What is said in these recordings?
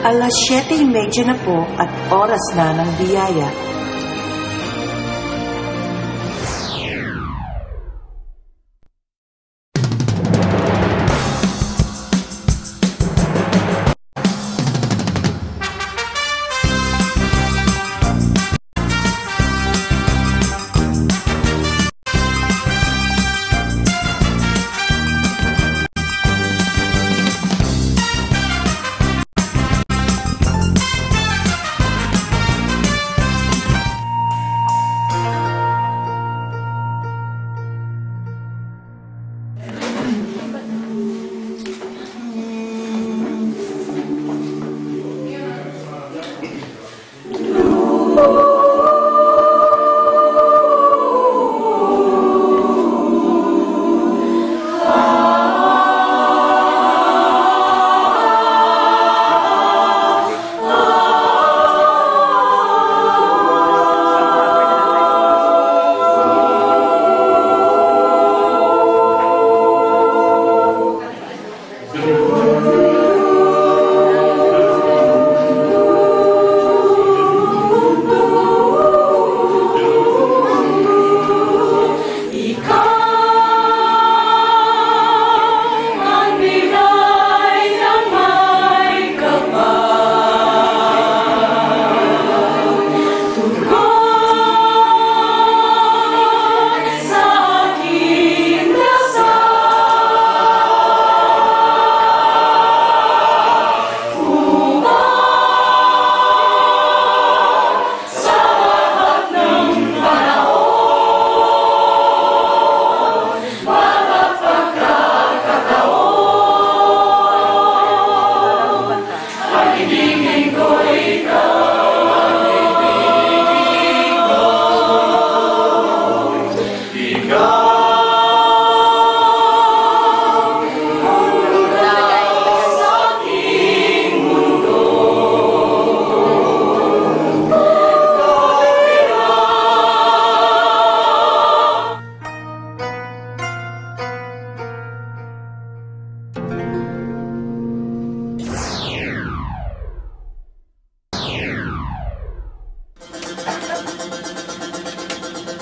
Alas 7:30 na po at oras na ng biyaya.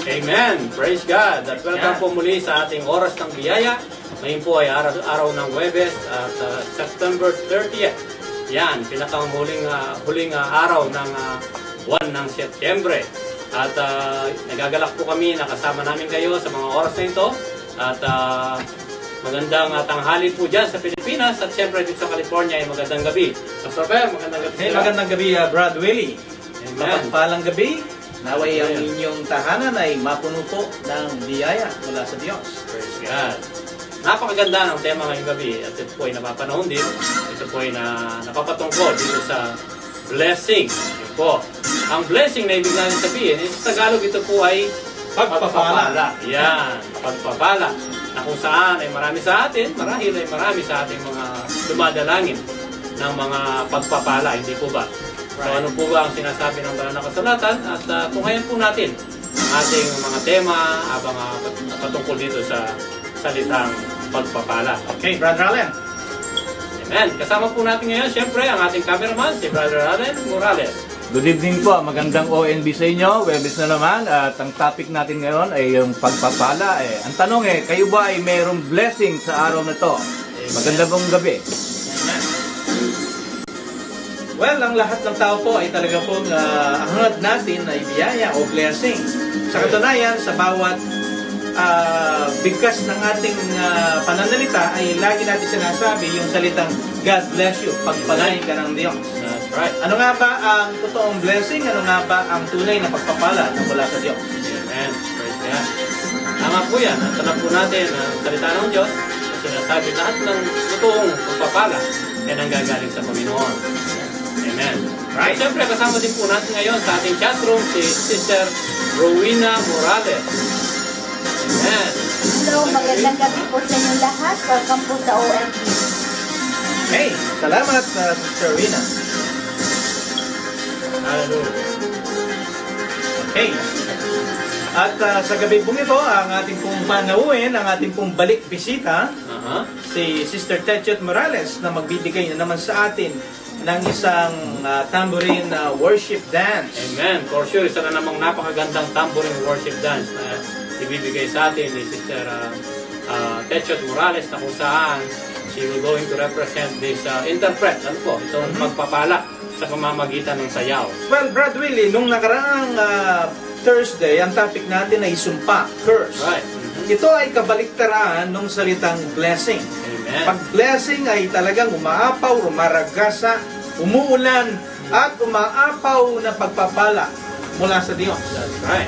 Amen! Praise God! At welcome po muli sa ating oras ng biyaya. Ngayon po ay araw ng Huwebes at September 30th. Yan, pinakang huling araw ng buwan ng Setyembre. At nagagalak po kami, nakasama namin kayo sa mga oras na ito. At magandang tanghali po dyan sa Pilipinas at siyempre dito sa California ay magandang gabi. Pastor Per, magandang gabi. Hey, magandang gabi, Brad Willie. Mapagpalang gabi. Naway ang Amen. inyong tahanan ay mapuno po ng biyaya mula sa Diyos. Praise God. Napakaganda ng tema ngayong gabi at ito po ay napapanahon din. Ito po ay napapatungkol dito sa blessing. Ito po. Ang blessing na ibig natin sabihin, sa Tagalog ito po ay pagpapala. Yan, pagpapala. Na kung saan ay marami sa atin, marahil ay marami sa ating mga dumadalangin ng mga pagpapala, hindi po ba? So ano po ba ang sinasabi ng banal na kasulatan at tungayan po natin ang ating mga tema habang patungkol dito sa salitang pagpapala. Okay, Brother Allen. Amen. Kasama po natin ngayon siyempre ang ating cameraman, si Brother Allen Morales. Good evening po, magandang ONB sa inyo, Huwebes na naman at ang topic natin ngayon ay yung pagpapala. Ang tanong kayo ba ay mayroong blessing sa araw na to? Magandang pong gabi. Well, ang lahat ng tao po ay talaga pong ang hangad natin ay biyaya o blessing. Sa katunayan, sa bawat bigkas ng ating pananalita ay lagi natin sinasabi yung salitang God bless you, pagpalain ka ng Diyos. That's right. Ano nga ba ang totoong blessing? Ano nga ba ang tunay na pagpapala na mula sa Diyos? Amen. Praise God. Tama po yan. At tanong po natin ang salita ng Diyos na sinasabi lahat ng totoong pagpapala ay nanggagaling sa Panginoon. Amen. Right. At siyempre, kasama din po natin ngayon sa ating chatroom si Sister Rowena Morales. Amen. Hello, magandang gabi po sa inyong lahat. Welcome po sa OMB. Hey, salamat Sister Rowena. Hallelujah. Okay. At sa gabi pong ito, ang ating pong panauhin, ang ating pong balik bisita, si Sister Tetchet Morales na magbibigay na naman sa atin ng isang tambourine worship dance. Amen. For sure, isa na namang napakagandang tambourine worship dance na ibibigay sa atin ni Sister Techot Morales, na kung saan she will going to represent this interpret, ano po, itong pagpapala sa pamamagitan ng sayaw. Well, Brad Willie, nung nakaraang Thursday, ang topic natin ay sumpa, curse. Right. Ito ay kabaliktaran ng salitang blessing. Amen. Pag blessing ay talagang umaapaw, umaragasa, umuulan, at umaapaw na pagpapala mula sa Diyos. That's right.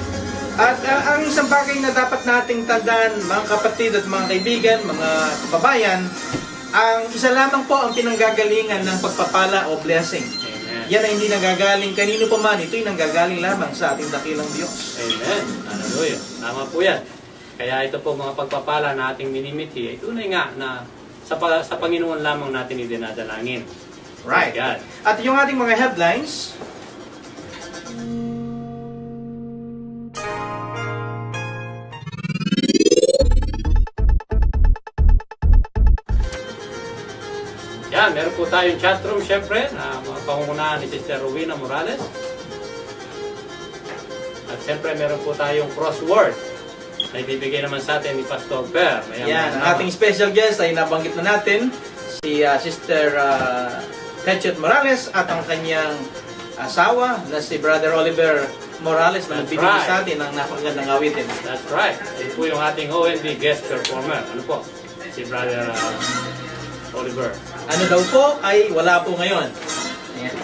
At ang isang bagay na dapat nating tandaan, mga kapatid at mga kaibigan, mga kababayan, ang isa lamang po ang pinanggagalingan ng pagpapala o blessing. Amen. Yan ay hindi nanggagaling kanino pa man, ito'y nanggagaling lamang sa ating dakilang Diyos. Amen. Hallelujah. Tama po yan. Kaya ito po mga pagpapala na ating minimithi ay tunay nga na sa Panginoon lamang natin idinadalangin. Right. God. At yung ating mga headlines, Yan, meron po tayong chatroom syempre na mga pangungunahan ni Sister Rowena Morales. At syempre meron po tayong crossword na ibibigay naman sa atin ni Pastor Per. yan, ang ating special guest ay nabanggit na natin, si Sister Techot Morales at ang kanyang asawa na si Brother Oliver Morales na That's magbibigay right. sa atin ng napakagandang awitin. That's right. Ito po yung ating ONB guest performer. Ano po? Si Brother Oliver. Ano daw po ay wala po ngayon. Ayan.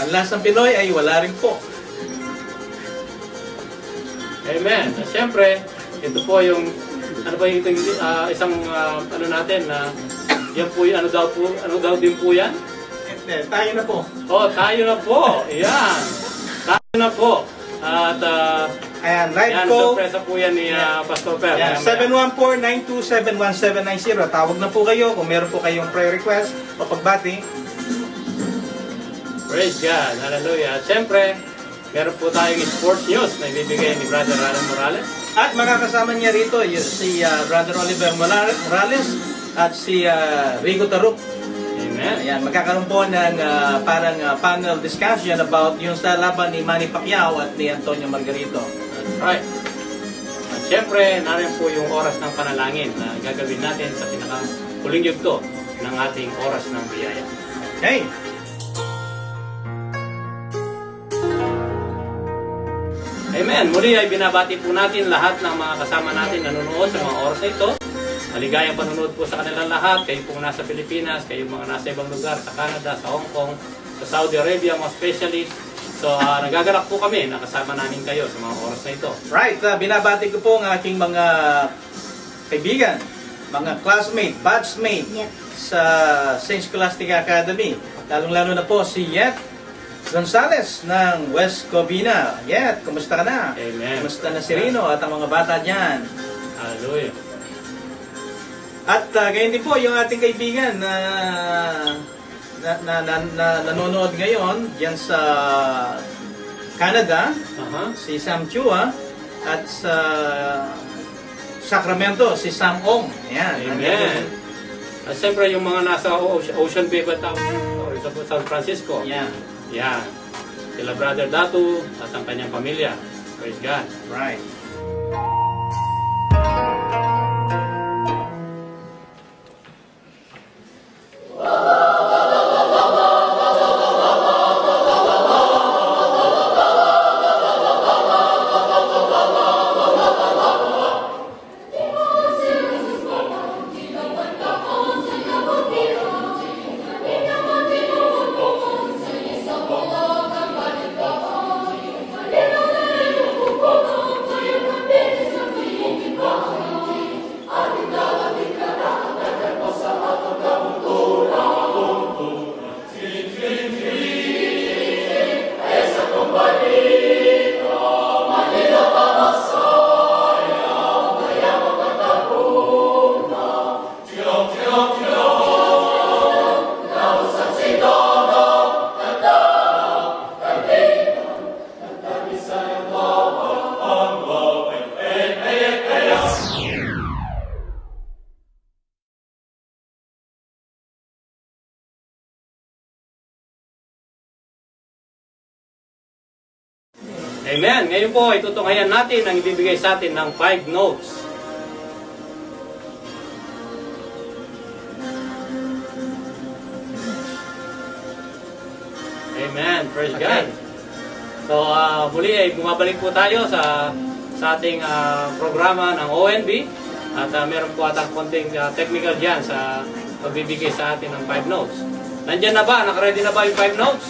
Ang last ng Pinoy ay wala rin po. Amen. At syempre, ito po yung ano ba yung isang ano natin na yan po yung ano daw din po yan? Tayo na po. Oh, tayo na po. Ayan. Tayo na po. At Ayan, live yan, call. sorpresa po yan ni Pastor Per. Yan, 714-927-1790. Tawag na po kayo kung meron po kayong prayer request o pagbati. Praise God. Hallelujah. At syempre, meron po tayong sports news na ibibigay ni Brother Alan Morales. At makakasama niya rito si Brother Oliver Morales at si Rigo Taruk. Amen. Ayan, magkakaroon po ng parang panel discussion about yung sa laban ni Manny Pacquiao at ni Antonio Margarito. That's right. At syempre, narin po yung oras ng panalangin na gagawin natin sa pinakahuling yugto ng ating oras ng biyaya. Okay. Amen. Muli ay binabati po natin lahat ng mga kasama natin na nanonood sa mga oras na ito. Maligayang panunood po sa kanilang lahat. Kayo pong nasa Pilipinas, kayo mga nasa ibang lugar, sa Canada, sa Hong Kong, sa Saudi Arabia, most especially. So, nagagalak po kami na kasama namin kayo sa mga oras na ito. Right, binabati ko po ang aking mga kaibigan, mga classmate, batchmate Yep. sa St. Scholastica Academy. Lalong-lalo na po si Yet Gonzales ng West Covina. Yet, kumusta ka na? Amen. Kumusta na si Rino at ang mga bata dyan? Hallelujah. At ganyan din po yung ating kaibigan na nanonood ngayon diyan sa Canada, si Sam Chua, at sa Sacramento, si Sam Ong. Ayan. Amen. At siyempre yung mga nasa Ocean Bay Batao or sa San Francisco. Ayan. Yan. Sila Brother Datu at ang kanyang pamilya. Praise God. Right. Amen. Ngayon po, itutunghayan natin ang ibibigay sa atin ng 5 notes. Amen. Praise God. So, muli ay bumabalik po tayo sa ating programa ng ONB. At meron po atang konting technical dyan sa pagbibigay sa atin ng 5 notes. Nandyan na ba? Nakaready na ba yung 5 notes?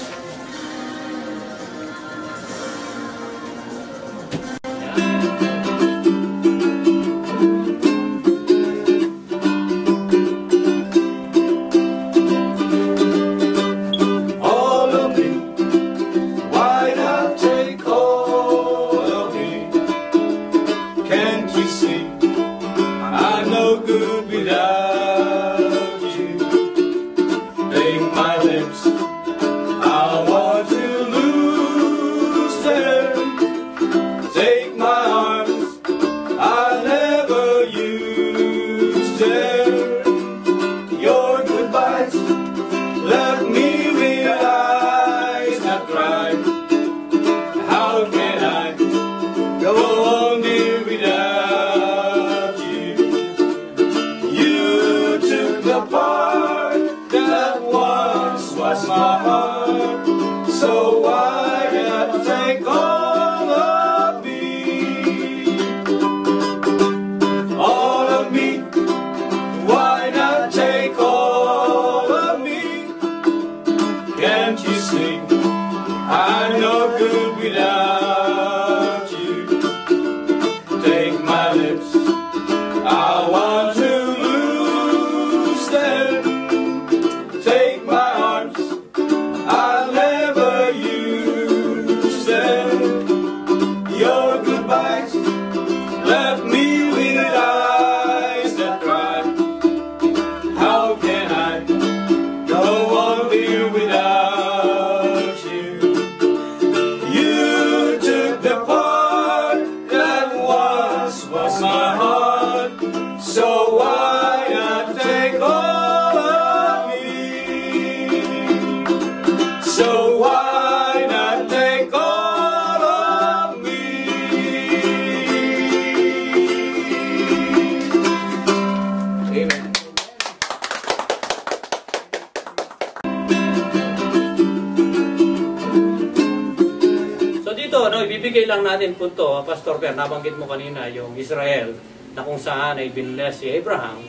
Ibibigay lang natin po ito, Pastor Per, nabanggit mo kanina yung Israel na kung saan ay binless si Abraham.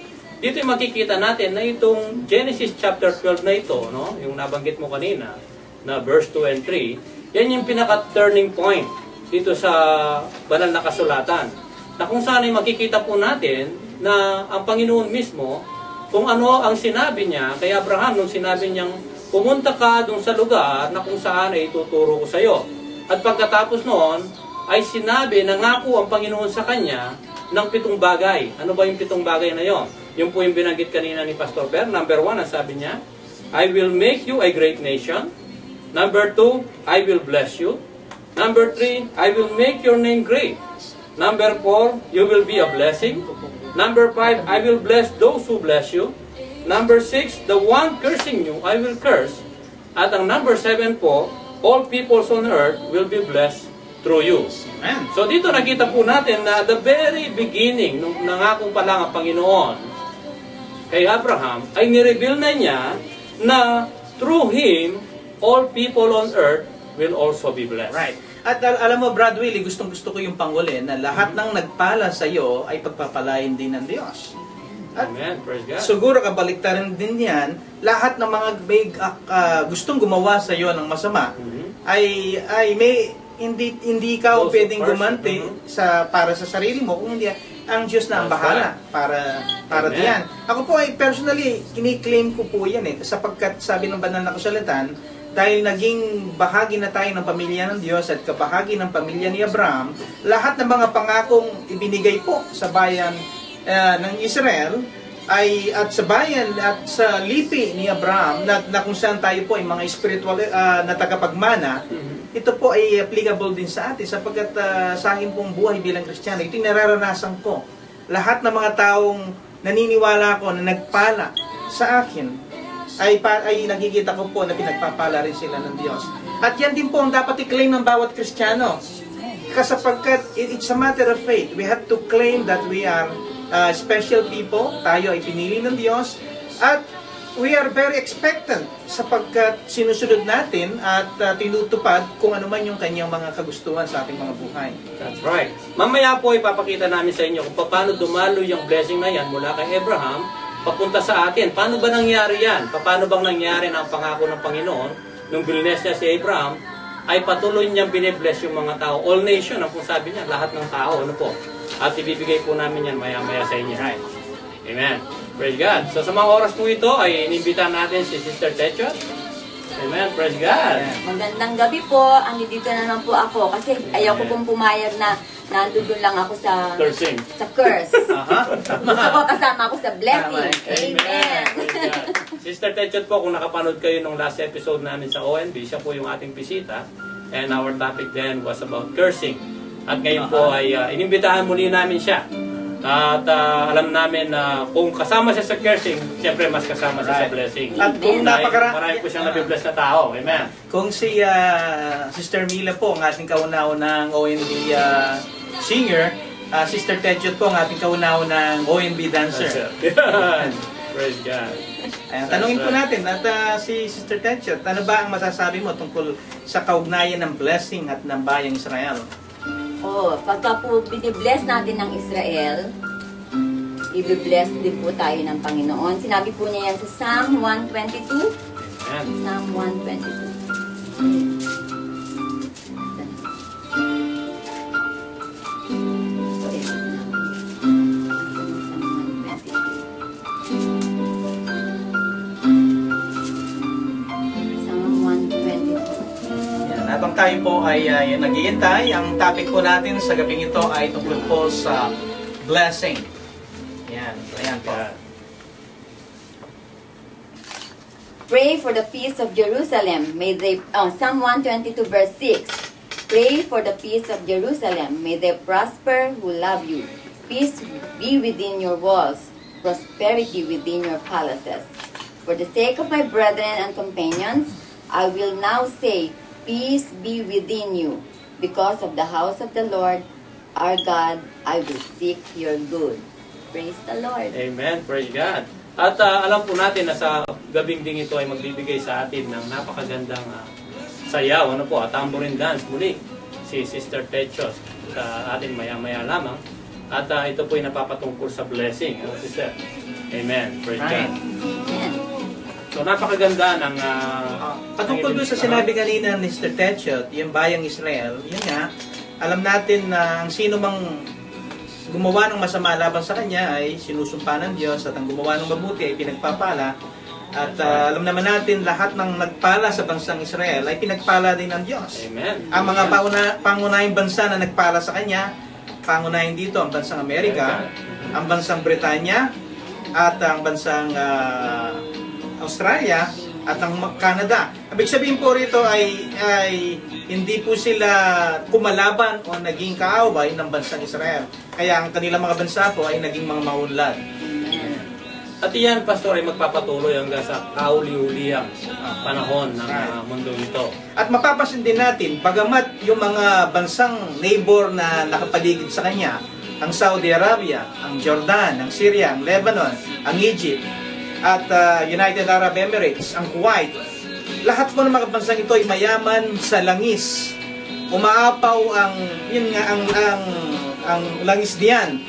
Dito yung makikita natin na itong Genesis chapter 12 na ito, no? Yung nabanggit mo kanina, na verse 2 and 3, yan yung pinaka-turning point dito sa banal na kasulatan. Na kung saan ay makikita po natin na ang Panginoon mismo, kung ano ang sinabi niya kay Abraham nung sinabi niyang pumunta ka dun sa lugar na kung saan ay tuturo ko sa iyo. At pagkatapos noon, ay sinabi, nangako ang Panginoon sa kanya ng 7 bagay. Ano ba yung 7 bagay na yon? Yung po yung binanggit kanina ni Pastor Per. Number 1, ang sabi niya, I will make you a great nation. Number 2, I will bless you. Number 3, I will make your name great. Number 4, you will be a blessing. Number 5, I will bless those who bless you. Number 6, the one cursing you, I will curse. At ang number 7 po, all peoples on earth will be blessed through you. Amen. So dito nakita po natin na the very beginning, nung nangako pa lang ang Panginoon kay Abraham, ay nireveal na niya na through him, all people on earth will also be blessed. Right. At alam mo, Brad Willie, gustong-gusto ko yung pangulin na lahat ng nagpala sa iyo ay pagpapalain din ng Diyos. At Amen. Praise God. siguro kabaliktaran din yan, lahat ng mga gustong gumawa sa iyo ng masama ay may hindi ka Also pwedeng person, gumanti para sa sarili mo kung hindi ang Diyos na ang That's bahala para Amen. diyan. Ako po ay personally kini-claim ko po yan sapagkat sabi ng banal na kasulatan, dahil naging bahagi na tayo ng pamilya ng Diyos at kabahagi ng pamilya ni Abraham, lahat ng mga pangakong ibinigay po sa bayan ng Israel ay at sa bayan at sa lipi ni Abraham na kung saan tayo po ay mga spiritual na tagapagmana, ito po ay applicable din sa atin sapagkat sa akin pong buhay bilang Kristiyano, ito yung nararanasan ko. Lahat ng mga taong naniniwala ko na nagpala sa akin ay nakikita ko po na pinagpapala rin sila ng Diyos. At yan din po ang dapat i-claim ng bawat Kristiyano. Sapagkat it's a matter of faith. We have to claim that we are special people. Tayo ay pinili ng Diyos. At we are very expectant sapagkat sinusunod natin at tinutupad kung ano man yung kanyang mga kagustuhan sa ating mga buhay. That's right. Mamaya po ipapakita namin sa inyo kung paano dumalo yung blessing na yan mula kay Abraham papunta sa atin. Paano ba nangyari yan? Paano bang nangyari ng pangako ng Panginoon nung binless niya si Abraham ay patuloy niyang binibless yung mga tao. All nation, ang sabi niya, lahat ng tao. Ano po? At ibibigay po namin yan maya-maya sa inyo. Right. Amen. Praise God. So sa mga oras po ito ay inimbita natin si Sister Techot. Amen. Praise God. Magandang gabi po. Andito na naman po ako kasi ayaw ko pong pumayag na nandun lang ako sa Cursing. sa curse. Gusto ko kasama ako sa blessing. Amen. Praise God. Sister Techot po, kung nakapanood kayo nung last episode namin sa ONB, siya po yung ating bisita. And our topic then was about cursing. At ngayon po ay inimbitahan muli namin siya. At alam namin na kung kasama siya sa cursing, siyempre mas kasama siya sa blessing. At kung marami po siyang nabibless na tao. Amen. Kung si Sister Mila po, ang ating kauna-unang ONB singer, Sister Techot po, ang ating kauna-unang ONB dancer. Praise God. Ayan, tanungin po natin at si Sister Techot, ano ba ang masasabi mo tungkol sa kaugnayan ng blessing at ng bayang Israel? Pagka po binibless natin ng Israel, i-bless din po tayo ng Panginoon. Sinabi po niya yan sa Psalm 122. Amen. Psalm 122. Habang tayo po ay naghihintay, ang topic po natin sa gabing ito ay tungkol po sa blessing. Yan, ayan po. Pray for the peace of Jerusalem. May they, Psalm 122 verse 6. Pray for the peace of Jerusalem. May they prosper who love you. Peace be within your walls. Prosperity within your palaces. For the sake of my brethren and companions, I will now say, peace be within you. Because of the house of the Lord, our God, I will seek your good. Praise the Lord. Amen. Praise God. At alam po natin na sa gabing ding ito ay magbibigay sa atin ng napakagandang sayaw. Ano po, tambourine dance muli. Si Sister Techot sa atin maya-maya lamang. At ito po ay napapatungkol sa blessing. Ano, Sister? Amen. Praise God. Amen. So, napakaganda ng... Patungkol doon sa sinabi kanina ni Sister Techot, yung bayang Israel, yun nga, alam natin na ang sino mang gumawa ng masama laban sa kanya ay sinusumpa ng Diyos at ang gumawa ng mabuti ay pinagpapala. At alam naman natin, lahat ng nagpala sa bansang Israel ay pinagpala din ng Diyos. Amen. Ang mga pangunahing bansa na nagpala sa kanya, pangunahin dito ang bansang Amerika, ang bansang Britanya, at ang bansang Australia at ang Canada. Ibig sabihin po rito ay hindi po sila kumalaban o naging kaaway ng bansang Israel. Kaya ang kanilang mga bansa po ay naging mga maunlad. At iyan, Pastor, ay magpapatuloy hanggang sa kauli-uliyang panahon ng mundo nito. At mapapansin din natin, bagamat yung mga bansang neighbor na nakapaligid sa kanya, ang Saudi Arabia, ang Jordan, ang Syria, ang Lebanon, ang Egypt, at United Arab Emirates, ang Kuwait, lahat po ng mga bansang ito ay mayaman sa langis. Umaapaw ang langis diyan.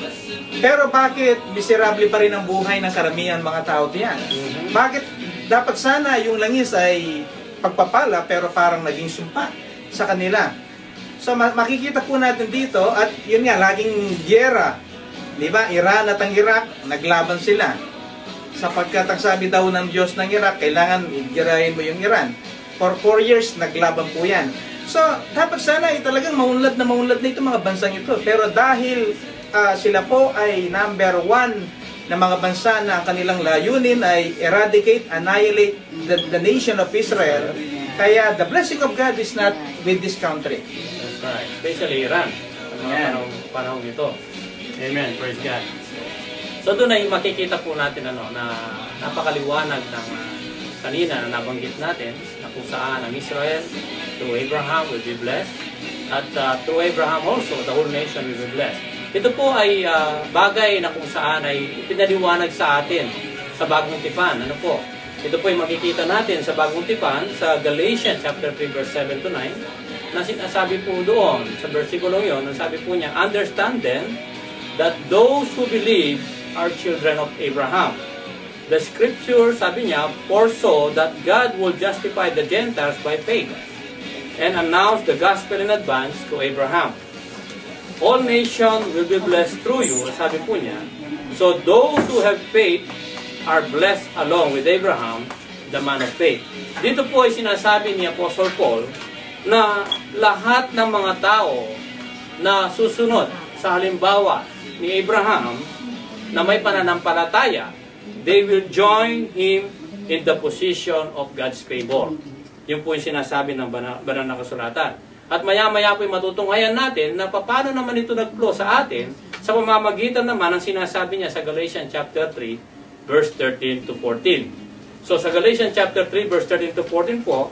Pero bakit miserable pa rin ang buhay ng karamihan mga tao diyan? Bakit dapat sana yung langis ay pagpapala pero parang naging sumpa sa kanila? So makikita po natin dito at yun nga, laging giyera. Di ba? Iran at ang Iraq, naglaban sila. Sapagkat ang sabi daw ng Diyos ng Iraq, kailangan igirahin mo yung Iran. For 4 years, naglaban po yan. So, dapat sana ay talagang maunlad na ito mga bansang ito. Pero dahil sila po ay number 1 na mga bansa na ang kanilang layunin ay eradicate, annihilate the nation of Israel, kaya the blessing of God is not with this country. That's right. Especially Iran. Ang mga panahon ito. Amen. Praise God. So doon ay makikita po natin na napakaliwanag ng kanina na nabanggit natin na kung saan ang Israel through Abraham will be blessed At through Abraham also, the whole nation will be blessed. Ito po ay bagay na kung saan ay pinaliwanag sa atin sa Bagong Tipan. Ano po? Ito po ay makikita natin sa Bagong Tipan sa Galatians chapter 3 verse 7 to 9 na sinasabi po doon sa versikulo yon, ang sabi po niya, understand then that those who believe are children of Abraham. The scripture, sabi niya, foresaw that God will justify the Gentiles by faith and announce the gospel in advance to Abraham. All nations will be blessed through you, sabi po niya. So those who have faith are blessed along with Abraham, the man of faith. Dito po ay sinasabi ni Apostle Paul na lahat ng mga tao na susunod sa halimbawa ni Abraham na may pananampalataya, they will join him in the position of God's favor. Yun po yung sinasabi ng banal na kasulatan. At maya-maya po yung matutunghayan natin na paano naman ito nag-flow sa atin sa pamamagitan naman ng sinasabi niya sa Galatians chapter 3, verse 13 to 14. So sa Galatians chapter 3, verse 13 to 14 po,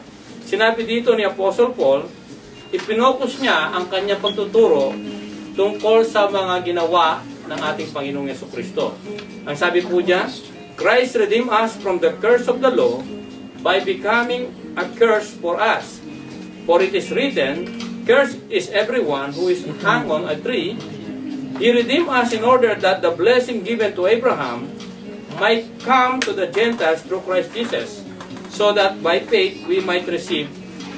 sinabi dito ni Apostle Paul, ipinokus niya ang kanyang pagtuturo tungkol sa mga ginawa ng ating Panginoong Yesukristo. Ang sabi po niya, Christ redeemed us from the curse of the law by becoming a curse for us. For it is written, cursed is everyone who is hung on a tree. He redeemed us in order that the blessing given to Abraham might come to the Gentiles through Christ Jesus, so that by faith we might receive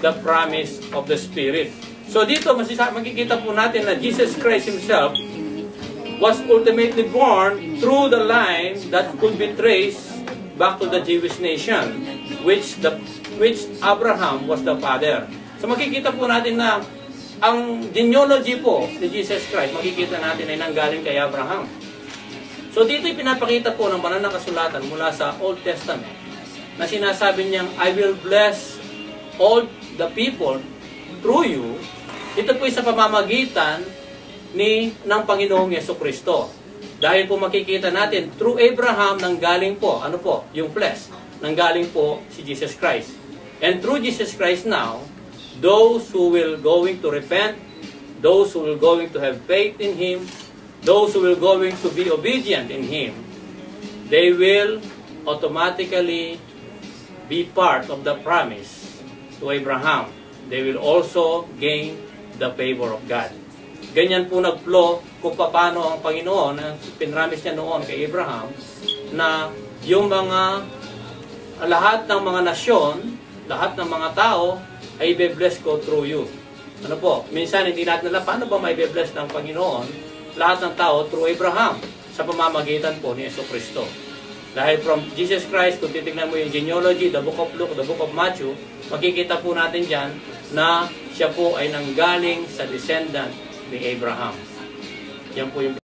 the promise of the Spirit. So dito makikita po natin na Jesus Christ Himself was ultimately born through the line that could be traced back to the Jewish nation, which Abraham was the father. So makikita po natin na ang genealogy po ni Jesus Christ, makikita natin ay nanggaling kay Abraham. So dito pinapakita po ng banal na kasulatan mula sa Old Testament na sinasabi niyang, I will bless all the people through you. Ito po sa pamamagitan ng Panginoong Yesukristo. Dahil po makikita natin, through Abraham nanggaling po, ano po, yung flesh, nanggaling po si Jesus Christ. And through Jesus Christ now, those who will going to repent, those who will going to have faith in Him, those who will going to be obedient in Him, they will automatically be part of the promise to Abraham. They will also gain the favor of God. Ganyan po nag-flow kung paano ang Panginoon, pinramis niya noon kay Abraham, na yung lahat ng mga nasyon, lahat ng mga tao, ay i-bless ko through you. Ano po? Minsan hindi natin alam, paano ba may i-bless ng Panginoon lahat ng tao through Abraham sa pamamagitan po ni Yesukristo. Dahil from Jesus Christ, kung titignan mo yung genealogy, the book of Luke, the book of Matthew, makikita po natin dyan na siya po ay nanggaling sa descendant ni Abraham. Yan po yung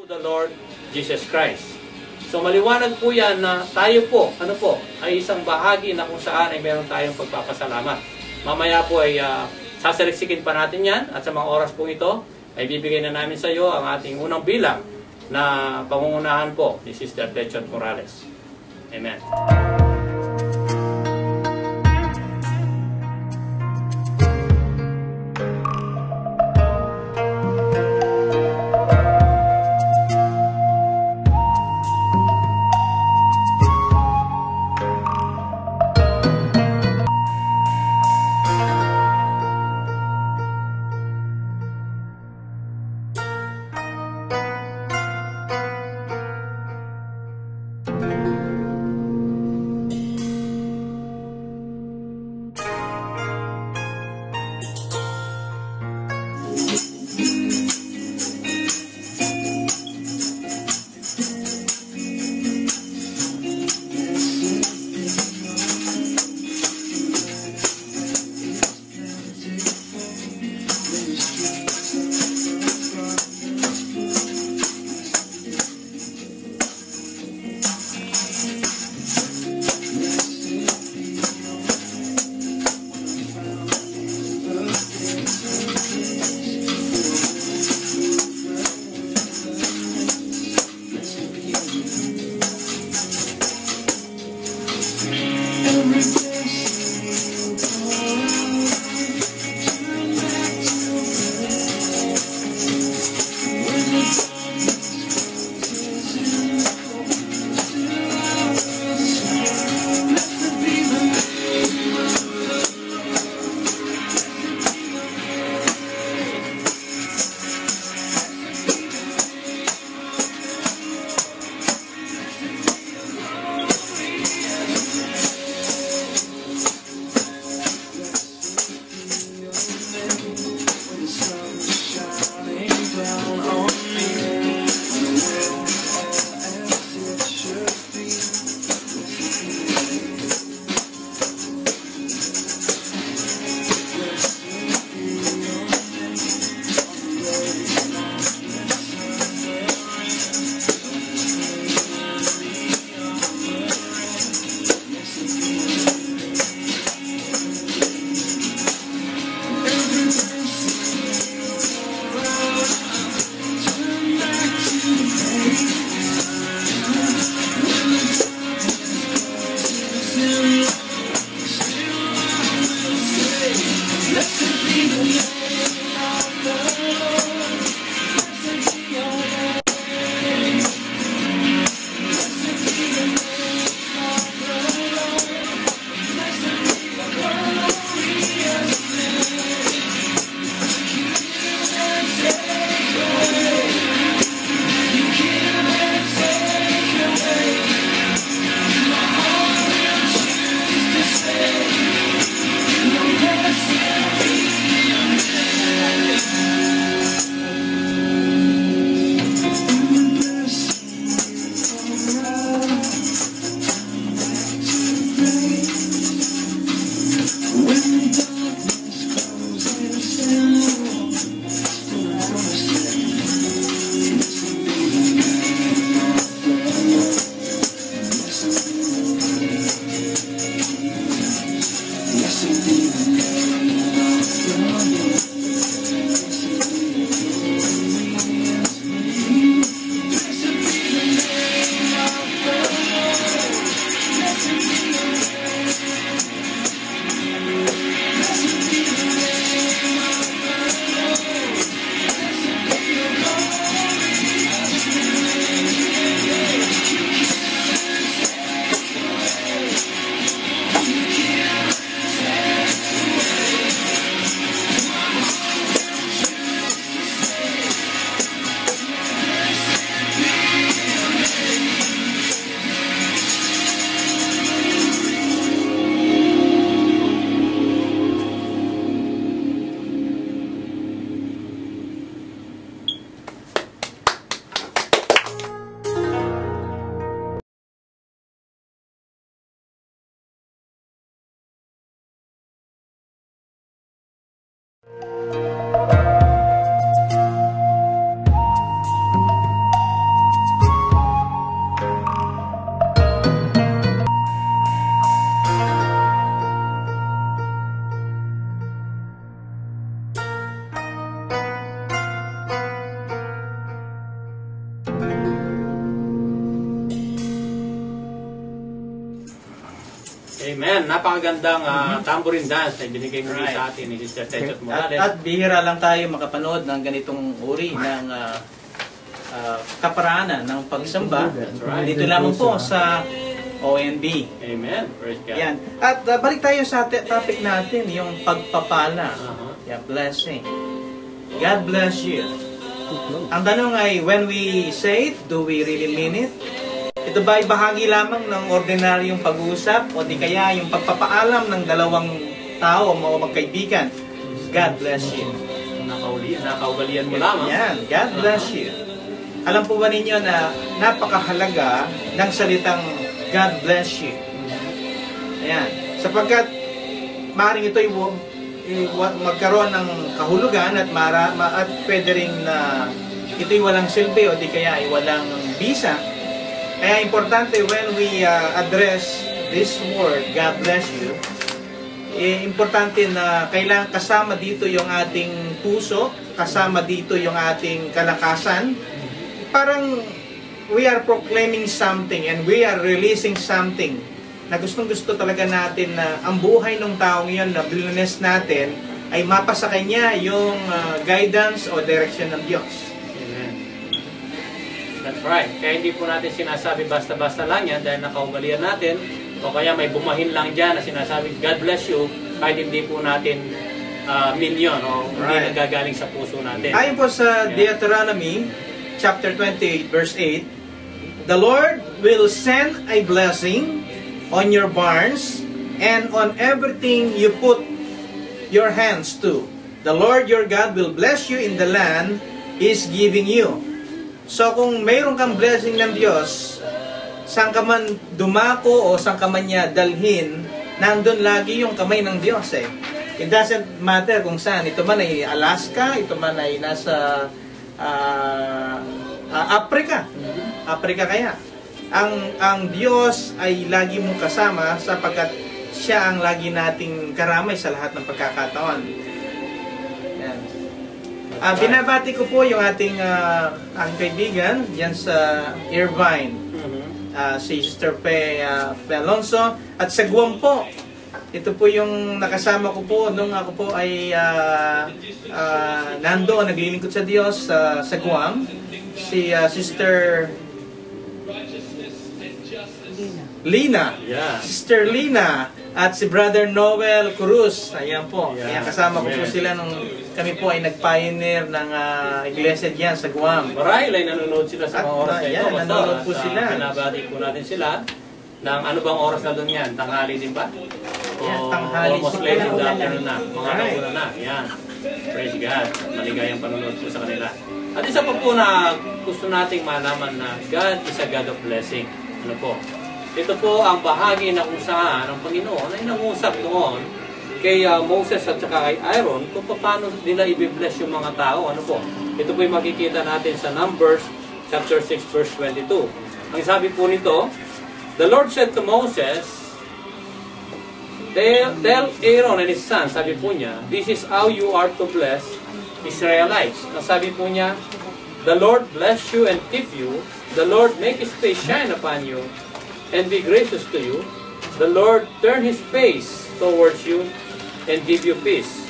the Lord Jesus Christ. So maliwanag po yan na tayo po, ay isang bahagi na kung saan ay meron tayong pagpapasalamat. Mamaya po ay sasaliksikin pa natin yan at sa mga oras po ito ay bibigay na namin sa iyo ang ating unang bilang na pangungunahan po ni Sister Techot Morales. Amen. Amen. Napakagandang tambourine dance na binigay muli sa atin ni Sister Techot Morales. At bihira lang tayo makapanood ng ganitong uri ng kaparaanan ng pagsamba. right. Dito lamang po sa ONB. Amen. Praise God. Yan. At balik tayo sa topic natin, yung pagpapala. Uh-huh. Blessing. God bless you. Ang tanong ay, when we say it, do we really mean it? Ito ba ay bahagi lamang ng ordinaryong pag-uusap o di kaya yung pagpapaalam ng dalawang tao o magkaibigan? God bless you. Nakaugalian mo lamang. Yan, God bless you. Alam po ba ninyo na napakahalaga ng salitang God bless you? Ayan. Sapagkat maaaring ito'y magkaroon ng kahulugan at pwede rin na ito'y walang silbi o di kaya ay walang bisa. Kaya importante when we address this word, God bless you, importante na kailangan kasama dito yung ating puso, kasama dito yung ating kalakasan. Parang we are proclaiming something and we are releasing something na gustong-gusto talaga natin na ang buhay ng taong iyon na blessed natin ay mapa sa kanya yung guidance o direction ng Diyos. Amen. That's right. Kaya hindi po natin sinasabi basta-basta lang yan dahil nakaugalian natin o kaya may bumahin lang dyan na sinasabi God bless you kahit hindi po natin minyon o hindi nagagaling sa puso natin. Ayon po sa Deuteronomy chapter 28 verse 8, the Lord will send a blessing on your barns and on everything you put your hands to. The Lord your God will bless you in the land He is giving you. So kung mayroon kang blessing ng Diyos, saan ka man dumako o saan ka man niya dalhin, nandun lagi yung kamay ng Diyos eh. It doesn't matter kung saan. Ito man ay Alaska, ito man ay nasa Africa. Africa kaya. Ang Diyos ay lagi mong kasama sapagkat siya ang lagi nating karamay sa lahat ng pagkakataon. Yan. Binabati ko po yung ating ang kaibigan diyan sa Irvine. Si Sister Pe Alonso at sa Guam po. Ito po yung nakasama ko po nung ako po ay nandoon naglilingkod sa Diyos sa Guam. Si Sister Lina. Yeah. Sister Lina at si Brother Noel Cruz. Ayan po. Yeah. Ayan, kasama ko po sila nung kami po ay nag-pioneer ng iglesia diyan sa Guam. Marahil ay nanonood sila sa mga oras na ito. Ayan, nanonood po sila. Pinabati po natin sila ng ano bang oras na doon yan? Tanghali din ba? Yan, tanghali almost sila. late in the afternoon na. Mga Right. nauna na. Yan. Praise God. Maligayang panonood po sa kanila. At isa pa po na gusto nating malaman na God is a God of blessing. Ano po? Ito po ang bahagi na kung saan ang Panginoon ay nangusap noon kay Moses at saka kay Aaron kung paano nila i-bless yung mga tao. Ano po? Ito po yung makikita natin sa Numbers chapter 6 verse 22. Ang sabi po nito, the Lord said to Moses, tell Aaron and his son, sabi po niya, this is how you are to bless Israelites. Ang sabi po niya, the Lord bless you and keep you. The Lord make His face shine upon you and be gracious to you. The Lord turn His face towards you and give you peace.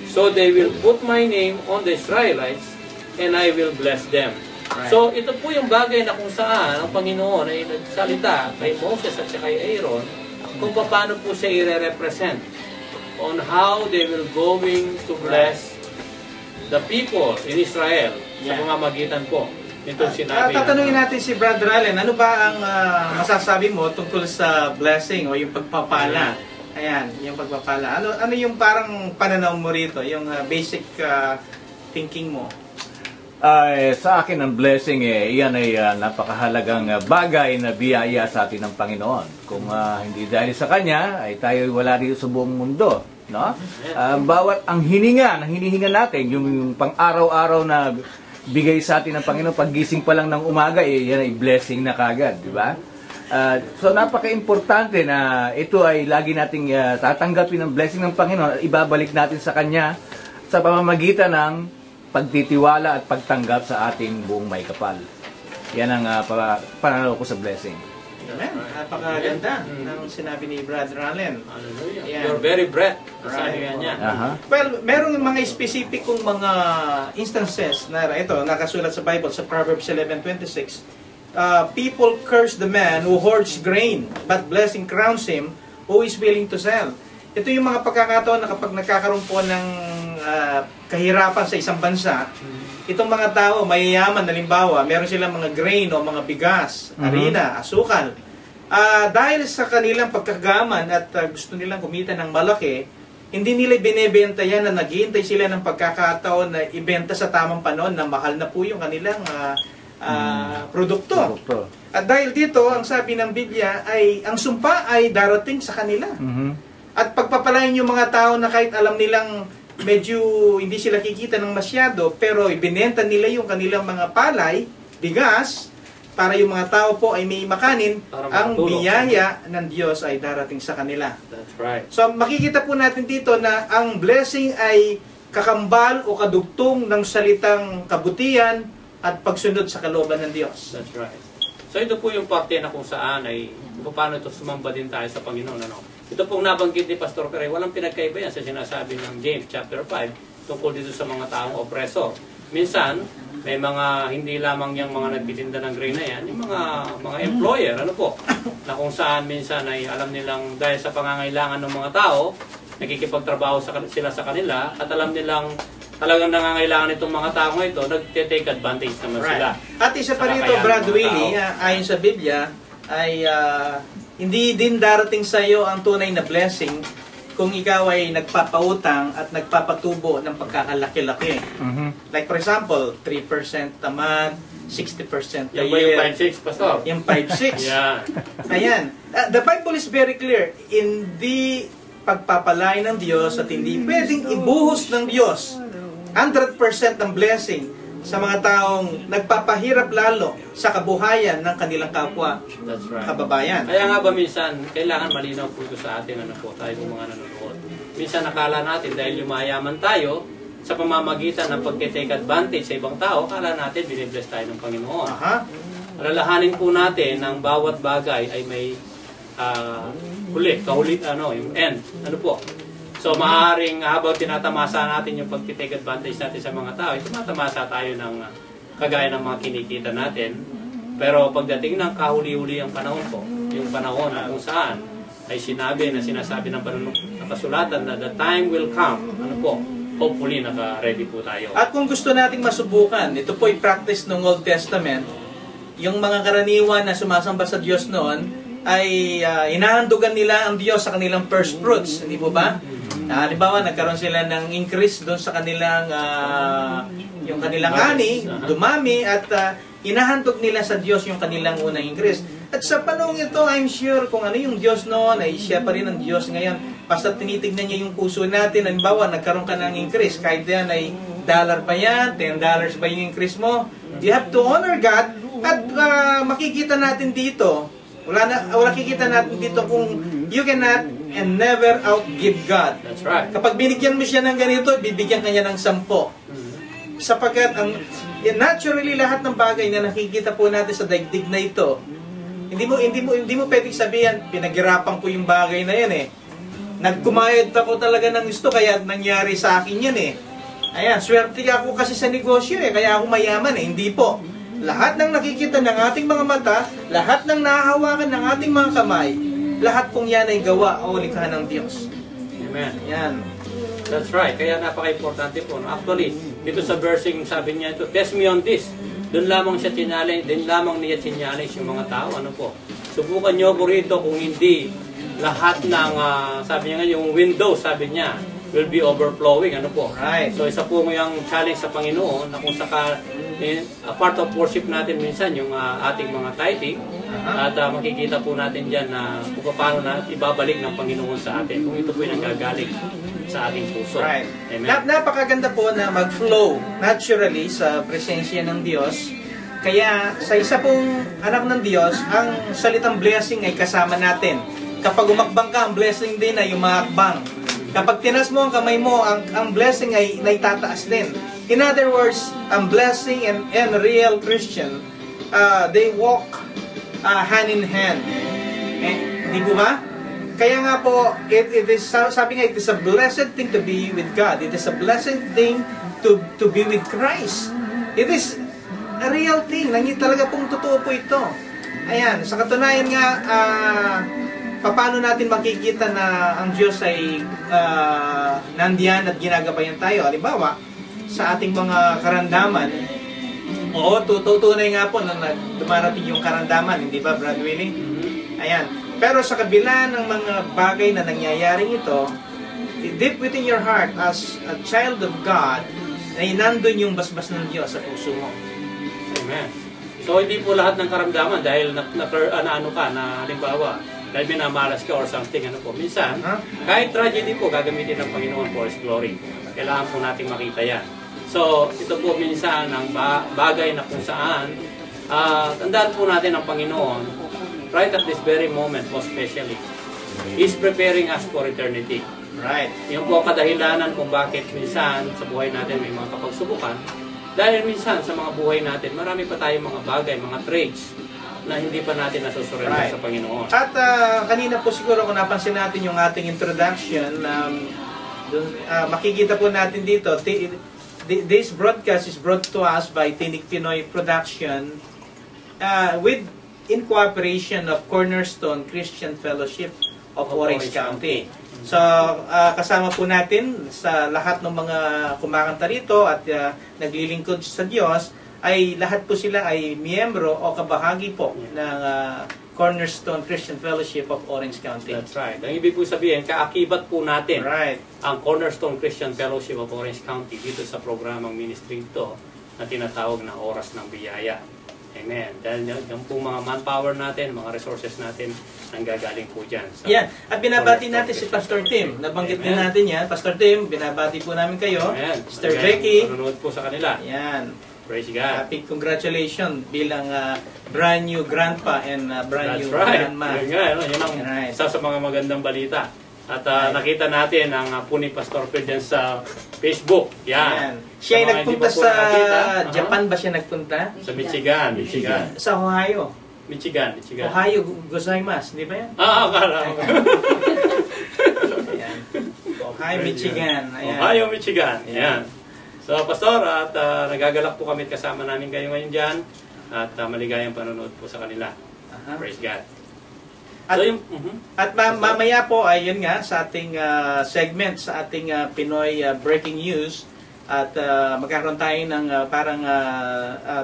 So they will put my name on the Israelites and I will bless them. Right. So ito po yung bagay na kung saan ang Panginoon ay nagsalita kay Moses at kay Aaron kung paano po siya i-represent on how they will going to bless the people in Israel sa mga magitan po. Ito sinabi. Tatanungin natin si Brother Allen, ano ba ang masasabi mo tungkol sa blessing o yung pagpapala? Ayan, yung pagpapala. Ano yung parang pananaw mo rito, yung basic thinking mo? Sa akin ang blessing iyan ay napakahalagang bagay na biyaya sa atin ng Panginoon. Kung hindi dahil sa Kanya, ay tayo wala dito sa buong mundo. No? Bawat ang hinihinga natin, yung pang-araw-araw na bigay sa atin ng Panginoon, paggising pa lang ng umaga, yan ay blessing na kagad, di ba? So napaka-importante na ito ay lagi nating tatanggapin ng blessing ng Panginoon at ibabalik natin sa Kanya sa pamamagitan ng pagtitiwala at pagtanggap sa ating buong may kapal. Yan ang pananaw ko sa blessing. Amen. Napakaganda ng sinabi ni Brother Allen. Hallelujah. Yan. Your very breath. Sabi Right. nga niya. Aha. Well, merong mga specificong mga instances na ito, nakasulat sa Bible, sa Proverbs 11:26. People curse the man who hoards grain, but blessing crowns him who is willing to sell. Ito yung mga pagkakataon na kapag nagkakaroon po ng kahirapan sa isang bansa, itong mga tao, mayayaman, halimbawa, meron silang mga grain o mga bigas, harina, asukal. Dahil sa kanilang pagkagaman at gusto nilang kumita ng malaki, hindi nila binebenta yan na naghihintay sila ng pagkakataon na ibenta sa tamang panahon na mahal na po yung kanilang produkto. At dahil dito, ang sabi ng Biblia ay ang sumpa ay darating sa kanila. At pagpapalain yung mga tao na kahit alam nilang medyo hindi sila kikita ng masyado, pero ibinenta nila yung kanilang mga palay, bigas, para yung mga tao po ay may makanin, ang biyaya ng Diyos ay darating sa kanila. That's right. So makikita po natin dito na ang blessing ay kakambal o kadugtong ng salitang kabutihan at pagsunod sa kalooban ng Diyos. That's right. So ito po yung parte na kung saan ay paano ito sumamba din tayo sa Panginoon. Ano? Ito pong nabanggit ni Pastor Peray, walang pinagkaiba yan sa sinasabi ng James chapter 5 tungkol dito sa mga taong oppressor. Minsan, may mga hindi lamang yung mga nagtitinda ng grain na yan, yung mga employer, ano po, na kung saan minsan ay alam nilang dahil sa pangangailangan ng mga tao, nakikipagtrabaho sila sa kanila at alam nilang talagang nangangailangan itong mga tao ito, nag-take advantage naman sila. At isa pa rito, Brad Willie, ayon sa Biblia, ay hindi din darating sa iyo ang tunay na blessing kung ikaw ay nagpapautang at nagpapatubo ng pagkakalaki-laki. Like for example, 3% a month, 60% a Yung year. 5-6, Pastor. Yung 5-6. Yan. Ayan. The Bible is very clear. Hindi pagpapalay ng Diyos at hindi pwedeng ibuhos ng Diyos 100% ng blessing sa mga taong nagpapahirap lalo sa kabuhayan ng kanilang kapwa That's right. kababayan. Kaya nga ba minsan, kailangan malinaw po ito sa ating ano po, tayo po mga nanonood. Minsan nakala natin dahil yumayaman tayo, sa pamamagitan ng pag-take advantage sa ibang tao, akala natin binibless tayo ng Panginoon. Alalahanin po natin ng bawat bagay ay may kahuli, yung end. Ano po? So, maaaring habang tinatamasa natin yung pag-take advantage natin sa mga tao, tumatamasa tayo ng kagaya ng mga kinikita natin. Pero pagdating ng kahuli-huli ang panahon po, yung panahon na kung saan ay sinasabi ng kasulatan na the time will come, ano po, hopefully naka-ready po tayo. At kung gusto nating masubukan, ito po ay practice ng Old Testament, yung mga karaniwan na sumasamba sa Diyos noon, ay inahandugan nila ang Diyos sa kanilang first fruits, hindi po ba? Halimbawa, nagkaroon sila ng increase doon sa kanilang yung kanilang ani, dumami, at inahandog nila sa Diyos yung kanilang unang increase. At sa panahon ito, I'm sure kung ano yung Diyos noon, ay siya pa rin ang Diyos ngayon. Basta tinitignan niya yung puso natin, halimbawa, nagkaroon ka ng increase, kahit yan ay $1 pa yan, $10 ba yung increase mo, you have to honor God, at makikita natin dito, wala kikita natin dito kung you cannot and never outgive God. That's right. Kapag binigyan mo siya ng ganito, bibigyan ka niya ng 10. Sapagkat naturally lahat ng bagay na nakikita po natin sa daigdig na ito, hindi mo pwedeng sabihin pinaghirapan ko yung bagay na yan eh. Nagkumayad ako talaga ng gusto kaya nangyari sa akin yan eh. Ayan, swerte ako kasi sa negosyo eh, kaya ako mayaman eh. Hindi po. Lahat ng nakikita ng ating mga mata, lahat ng nahahawakan ng ating mga kamay, lahat pong yan ay gawa o likha ng Diyos. Amen. Yan. That's right. Kaya napaka-importante po. Actually, dito sa versing sabi niya ito, test me on this. Doon lamang niya challenge yung mga tao. Ano po? Subukan niyo po rito kung hindi lahat ng, sabi niya nga, yung window, sabi niya, will be overflowing. Ano po? Right. So, isa po yung challenge sa Panginoon na kung a part of worship natin minsan yung ating mga tithing at makikita po natin dyan na kung paano na ibabalik ng Panginoon sa atin kung ito po yung nanggagaling sa ating puso. Right. Amen. Napakaganda po na mag-flow naturally sa presensya ng Diyos. Kaya sa isa pong anak ng Diyos, ang salitang blessing ay kasama natin. Kapag umakbang ka, ang blessing din ay umakbang. Kapag tinas mo ang kamay mo, ang blessing ay naitataas din. In other words, ang blessing and real Christian, they walk hand in hand. Di po ba? Kaya nga po, it is, sabi nga, it is a blessed thing to be with God. It is a blessed thing to be with Christ. It is a real thing. Talaga pong totoo po ito. Ayan, sa katunayan nga, paano natin makikita na ang Diyos ay nandiyan at ginagabayan tayo? Halimbawa, sa ating mga karandaman, oo, tunay nga po na dumarating yung karandaman, hindi ba, Brad Willie? Ayan. Pero sa kabila ng mga bagay na nangyayaring ito, deep within your heart, as a child of God, ay nandun yung basbas ng Diyos sa puso mo. Amen. So, hindi po lahat ng karamdaman dahil ano ka, na halimbawa, dahil minamalas ka or something, ano po. Minsan, kahit tragedy po, gagamitin ng Panginoon for His glory. Kailangan po natin makita yan. So, ito po minsan ang bagay na kung saan, tandaan po natin ang Panginoon, right at this very moment, most especially, He's preparing us for eternity. Right. Yung po kadahilanan kung bakit minsan sa buhay natin may mga kapagsubukan. Dahil minsan sa mga buhay natin, marami pa tayong mga bagay, mga traits na hindi pa natin nasusurrender sa Panginoon. At kanina po siguro kung napansin natin yung ating introduction, makikita po natin dito, this broadcast is brought to us by Tinik Pinoy Production in cooperation of Cornerstone Christian Fellowship of Orange County. So, kasama po natin sa lahat ng mga kumakanta rito at naglilingkod sa Diyos, ay lahat po sila ay miyembro o kabahagi po ng Cornerstone Christian Fellowship of Orange County. That's right. Ang ibig po sabihin, kaakibat po natin ang Cornerstone Christian Fellowship of Orange County dito sa programang ministry ito na tinatawag na Oras ng Biyaya. Amen. Dahil yung pong mga manpower natin, mga resources natin, nanggagaling po dyan. So, at binabati natin si Pastor Tim. Nabanggit din natin yan. Pastor Tim, binabati po namin kayo. Amen. Sister Becky. Nanonood po sa kanila. Yan. Praise God. Happy congratulations bilang brand new grandpa and brand new grandma. Yun nga, yun ang isa sa mga magandang balita. At nakita natin ang po ni Pastor Phil dyan sa Facebook. Yan. Siya ay nagpunta sa Japan ba siya nagpunta? Sa Michigan. Sa Ohio. Michigan. Ohio gozaimasu, di ba yan? Akala ko. Ohio, Michigan. Ayan. Ohio, Michigan. Ayan. So, Pastor, at nagagalak po kami kasama namin kayo ngayon dyan. At maligayang panonood po sa kanila. Praise God. At, so, at mamaya po ay yun nga sa ating segment, sa ating Pinoy Breaking News. At magkakaroon tayo ng parang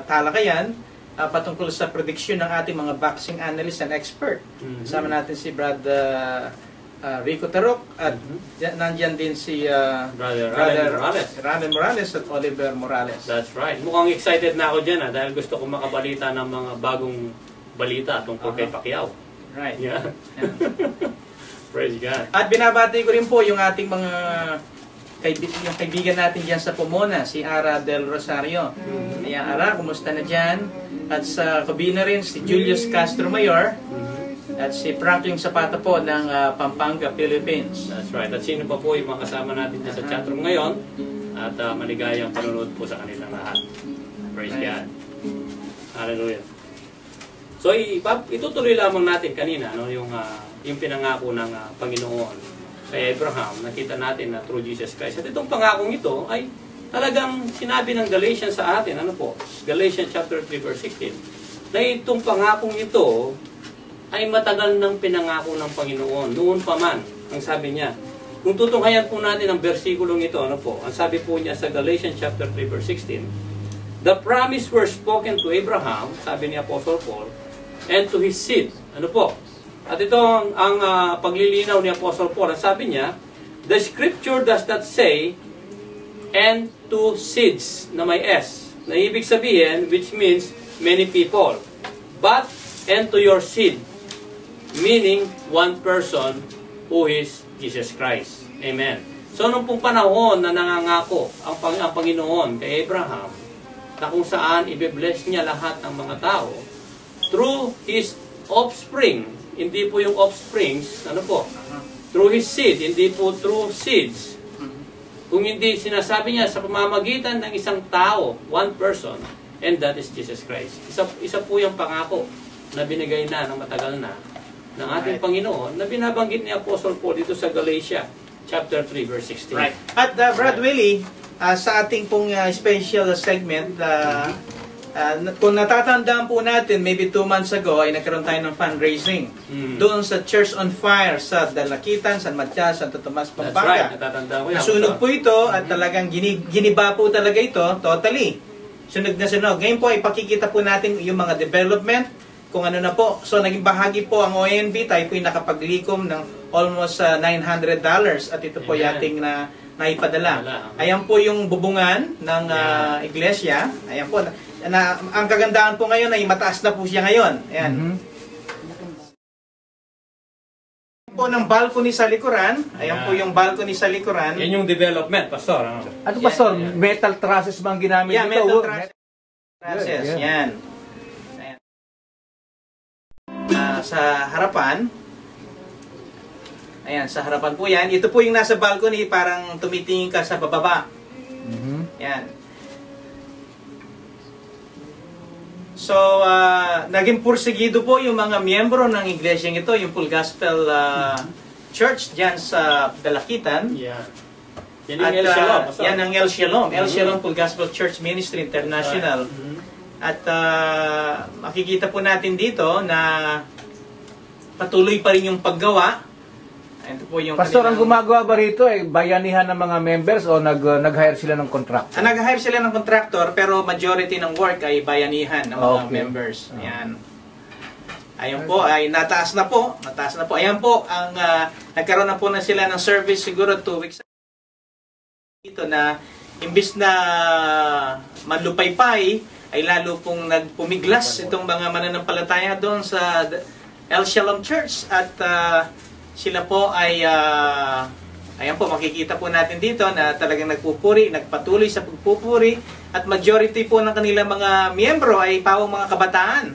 talakayan patungkol sa prediction ng ating mga boxing analyst and expert. Kasama natin si Brad Rico Tarok at nandiyan din si Brother Ralen Morales at Oliver Morales. That's right. Mukhang excited na ako dyan dahil gusto kong makabalita ng mga bagong balita tungkol kay Pacquiao. Right. Yeah. Praise God. At binabati ko rin po yung ating mga yung kaibigan natin dyan sa Pomona, si Ara Del Rosario. Kaya Ara, kumusta na dyan? At sa kabina rin si Julius Castro Mayor at si Franklin Zapata po ng Pampanga, Philippines. That's right. At sino pa po yung mga kasama natin dyan sa chatroom ngayon? At maligayang panonood po sa kanilang lahat. Praise God. Hallelujah. So, itutuloy lamang natin kanina yung pinangako ng Panginoon kay Abraham. Nakita natin na through Jesus Christ. At itong pangakong ito ay talagang sinabi ng Galatians sa atin. Ano po? Galatians chapter 3 verse 16. Na itong pangakong ito ay matagal nang pinangako ng Panginoon. Noon pa man, ang sabi niya. Kung tutunghayan po natin ang versikulong ito, ano po? Ang sabi po niya sa Galatians chapter 3 verse 16. The promise were spoken to Abraham, sabi ni Apostle Paul, and to his seed. Ano po? At ito ang paglilinaw ni Apostle Paul. Ang sabi niya, the scripture does not say, and to seeds, na may S. Na ibig sabihin, which means many people. But, and to your seed. Meaning, one person who is Jesus Christ. Amen. So, nung pong panahon na nangangako ang Panginoon kay Abraham, na kung saan i-bless niya lahat ng mga tao, through his offspring, hindi po yung offsprings, ano po? Through his seed, hindi po through seeds. Kung hindi, sinasabi niya sa pamamagitan ng isang tao, one person, and that is Jesus Christ. Isa po yung pangako na binigay na ng matagal na ng ating Panginoon na binabanggit ni Apostle Paul dito sa Galatia chapter 3 verse 16. Right. At Brad Willie, sa ating pong special segment, kung natatandaan po natin, maybe 2 months ago ay nagkaroon tayo ng fundraising doon sa Church on Fire sa Dalakitan, San Matias, Santo Tomas, That's right, Pampanga. natatandaan ko yan. Nasunog po ito at talagang giniba po talaga ito, totally. Sunog na sunog. Ngayon po ay pakikita po natin yung mga development, kung ano na po. So naging bahagi po ang ONB, tayo po yung nakapaglikom ng almost $900 at ito po yung ating naipadala. Ayan po yung bubungan ng iglesia. Ayan po. Ang kagandahan po ngayon ay mataas na po siya ngayon. Ayan. Po ng balcony sa likuran. Ayan po yung balcony sa likuran. Yan yung development, Pastor. Ano? Ano Pastor, metal trusses bang ginamit Yeah, dito? metal trusses. Yeah. Yan. Ayan. Sa harapan. Ayan, sa harapan po yan. Ito po yung nasa balcony, parang tumitingin ka sa bababa. Yan. So, naging pursigido po yung mga miyembro ng iglesyang ito, yung Full Gospel Church dyan sa Dalakitan. Yan. Yan At, yung El Shalom, Pastor. yan ang El Shalom. El Shalom Full Gospel Church Ministry International. At makikita po natin dito na patuloy pa rin yung paggawa. Ito po yung Pastor, ang kanilang- gumagawa ba rito ay bayanihan ng mga members o nag-hire sila ng contractor? Nag-hire sila ng contractor pero majority ng work ay bayanihan ng mga members. Ayan. Ayan po, ay nataas na po. Nataas na po. Ayan po, ang nagkaroon na po na sila ng service siguro 2 weeks dito na imbis na manlupaypay ay lalo pong nagpumiglas itong mga mananampalataya doon sa El Shalom Church at sila po ay ayan po, makikita po natin dito na talagang nagpupuri, nagpatuloy sa pagpupuri at majority po ng kanilang mga miyembro ay pawang mga kabataan.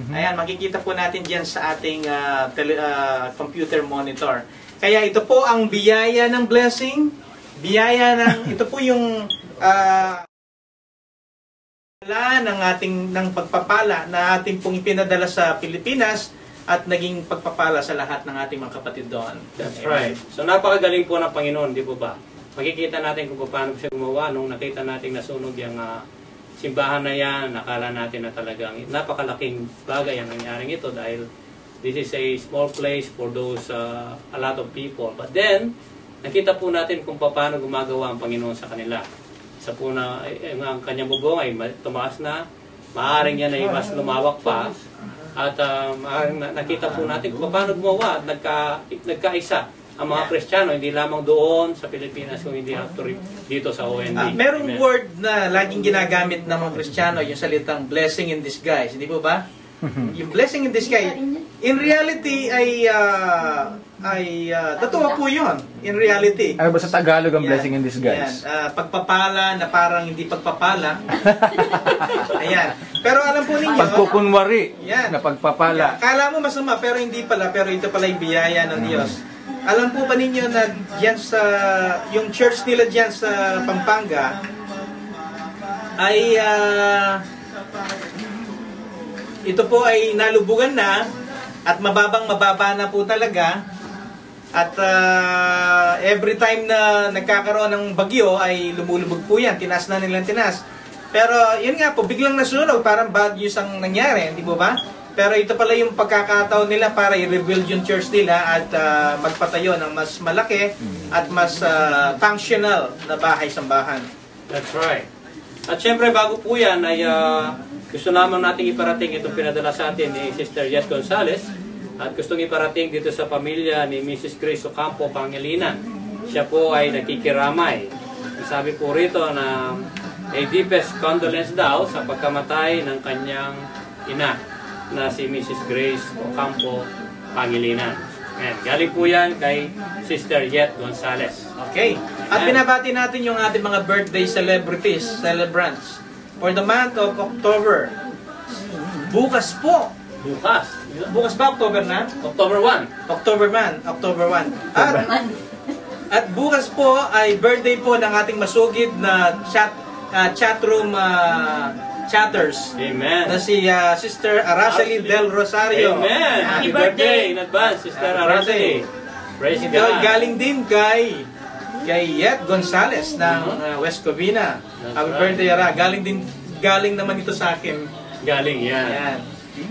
Ayan, makikita po natin diyan sa ating computer monitor. Kaya ito po ang biyaya ng blessing, biyaya ng ito po yung ng pagpapala na ating pong ipinadala sa Pilipinas at naging pagpapala sa lahat ng ating mga kapatid doon. That's right. So napakagaling po ng Panginoon, di po ba? Makikita natin kung paano siya gumawa nung nakita natin nasunog yung simbahan na yan. Nakala natin na talagang napakalaking bagay ang nangyaring ito dahil this is a small place for those a lot of people. But then, nakita po natin kung paano gumagawa ang Panginoon sa kanila. Sa po na ang kanyang bubong ay tumaas na, maaaring yan ay mas lumawak pa. At nakita po natin kung paano gumawa at nagkaisa ang mga Kristiyano, hindi lamang doon sa Pilipinas, kung hindi actually dito sa OND. Merong word na laging ginagamit ng mga Kristiyano, yung salitang blessing in disguise, hindi po ba? Yung blessing in disguise, in reality ay totoo po yun. In reality. Ano ba sa Tagalog ang Yan, blessing in disguise? yan. Pagpapala na parang hindi pagpapala. Ayan. Pero alam po ninyo, Pagkukunwari Yan. na pagpapala. kala mo masama pero hindi pala, pero ito pala yung biyaya ng Diyos. Alam po ba ninyo na diyan sa yung church nila diyan sa Pampanga ay ito po ay nalubugan na at mababa na po talaga. At every time na nagkakaroon ng bagyo ay lumulubog po yan. Tinas na nilang tinas. Pero yun nga po, biglang nasunog. Parang bagyo ang nangyari, hindi po ba? Pero ito pala yung pagkakataon nila para i-rebuild yung church nila at magpatayo ng mas malaki at mas functional na bahay-sambahan. That's right. At syempre, bago po yan, ay gusto naman nating iparating itong pinadala sa atin ni Sister Yet Gonzalez. At gustong iparating dito sa pamilya ni Mrs. Grace Ocampo Pangilinan. Siya po ay nakikiramay. Sabi po rito na a deepest condolence daw sa pagkamatay ng kanyang ina na si Mrs. Grace Ocampo Pangilinan. Ayan, galing po yan kay Sister Yet Gonzalez. Okay. At binabati natin yung ating mga birthday celebrants for the month of October. Bukas po. Bukas ba October na? October 1. October 1. At bukas po ay birthday po ng ating masugid na chatroom chatters Amen. na si Sister Araceli del Rosario. Amen. Happy birthday in advance, Sister Happy Araceli. Praise Ito God. galing din kay Yet Gonzales ng West Covina. That's Happy right. birthday, Ara. Galing naman ito sa akin. Galing yan. Yan.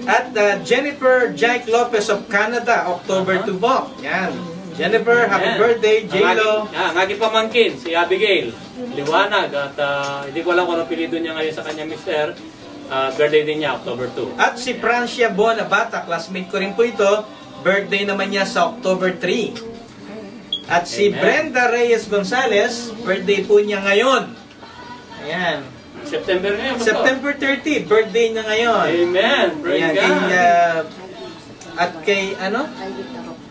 At Jennifer Jake Lopez of Canada, October 2 po. Yan. Jennifer, happy Amen. birthday, J-Lo. Ang aking pamangkin, si Abigail. Liwanag. At hindi ko alam kung ano pilido niya ngayon sa kanya, Mister. Birthday din niya, October 2. At si Francia Bonabata, classmate ko rin po ito. Birthday naman niya sa October 3. At si Amen. Brenda Reyes Gonzales, birthday po niya ngayon. Ayan. September ngayon. po. September 30, birthday niya ngayon. Amen. Praise Ayan, God. at kay,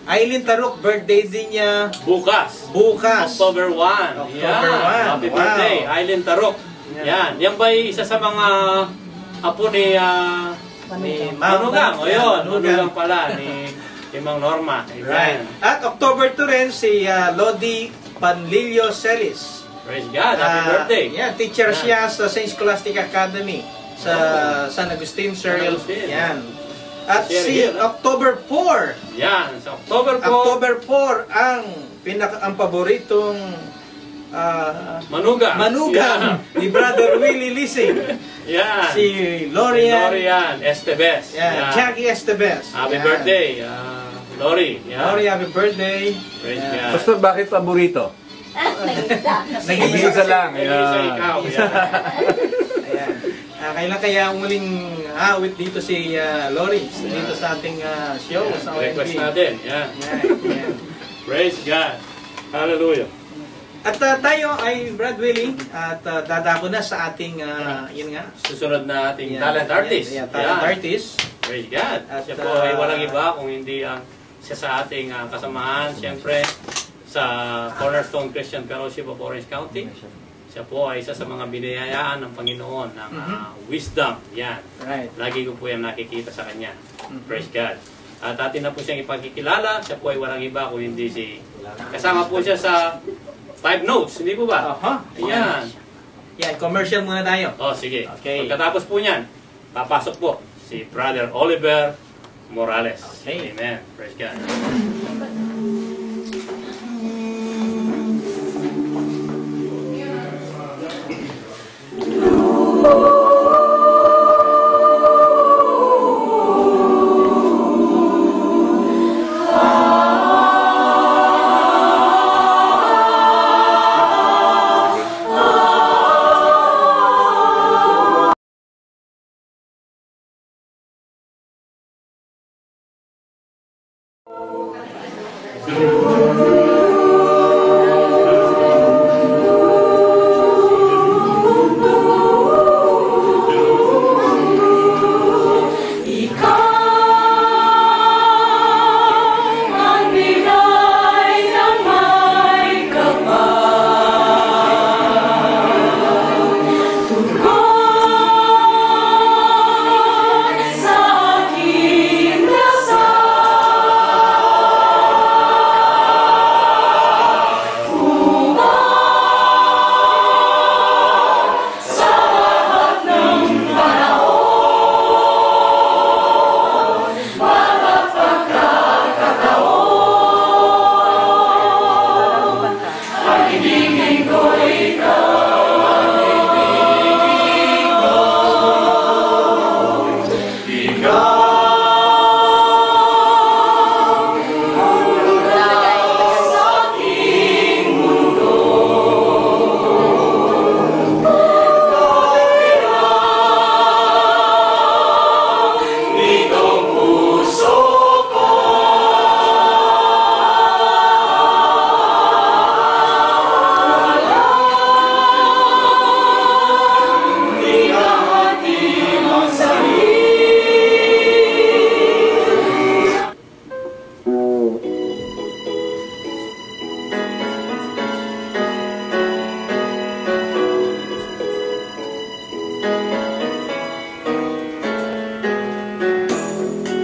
Aileen Taruk, birthday din niya Bukas. bukas. October 1. October 1. Happy Wow. birthday, Aileen Tarok. Yan. Yan ba isa sa mga apo ni Ni Manugang? O yun, Manugang. Manugang pala ni Mang Norma. Right. Amen. At October 2 rin si Lodi Panlilio Celis. Praise God, happy birthday. Yan, teacher Yan. siya sa St. Scholastic Academy sa San Agustin, Serial. Agustin. Yan. At Serial, si no? October 4. Yan, sa October 4, October 4 ang paboritong Manugang. manugang ni Brother Willie Lising. Yan. Si Lorian. Lorian Estevez. Yan, Jackie Estevez. Happy Yan. birthday, Lori. Yan. Lori, happy birthday. Praise Yan. God. Pastor, bakit paborito? Nag-iisa lang. Isa ikaw. Yan. Ayan. Kailan kaya muling awit dito si Lori dito sa ating show sa ONB. Request natin. Yan. Yan. Praise God. Hallelujah. At tayo ay Brad Willie at dadako na sa ating yun nga Susunod na ating yan, talent artist. yan, talent Yan. artist. Praise God. At, Siya po ay walang iba kung hindi ang siya sa ating kasamahan. Siyempre, sa Cornerstone Christian Fellowship of Orange County. Siya po ay isa sa mga binayayaan ng Panginoon ng wisdom. Yan. Right. Lagi ko po yan nakikita sa kanya. Praise God. At atin na po siyang ipagkikilala. Siya po ay walang iba kung hindi si... Kasama po siya sa 5 Notes. Hindi po ba? Ayan. Yan, commercial muna tayo. Oh, sige. Okay. Pagkatapos po niyan, papasok po si Brother Oliver Morales. Okay. Amen. Praise God.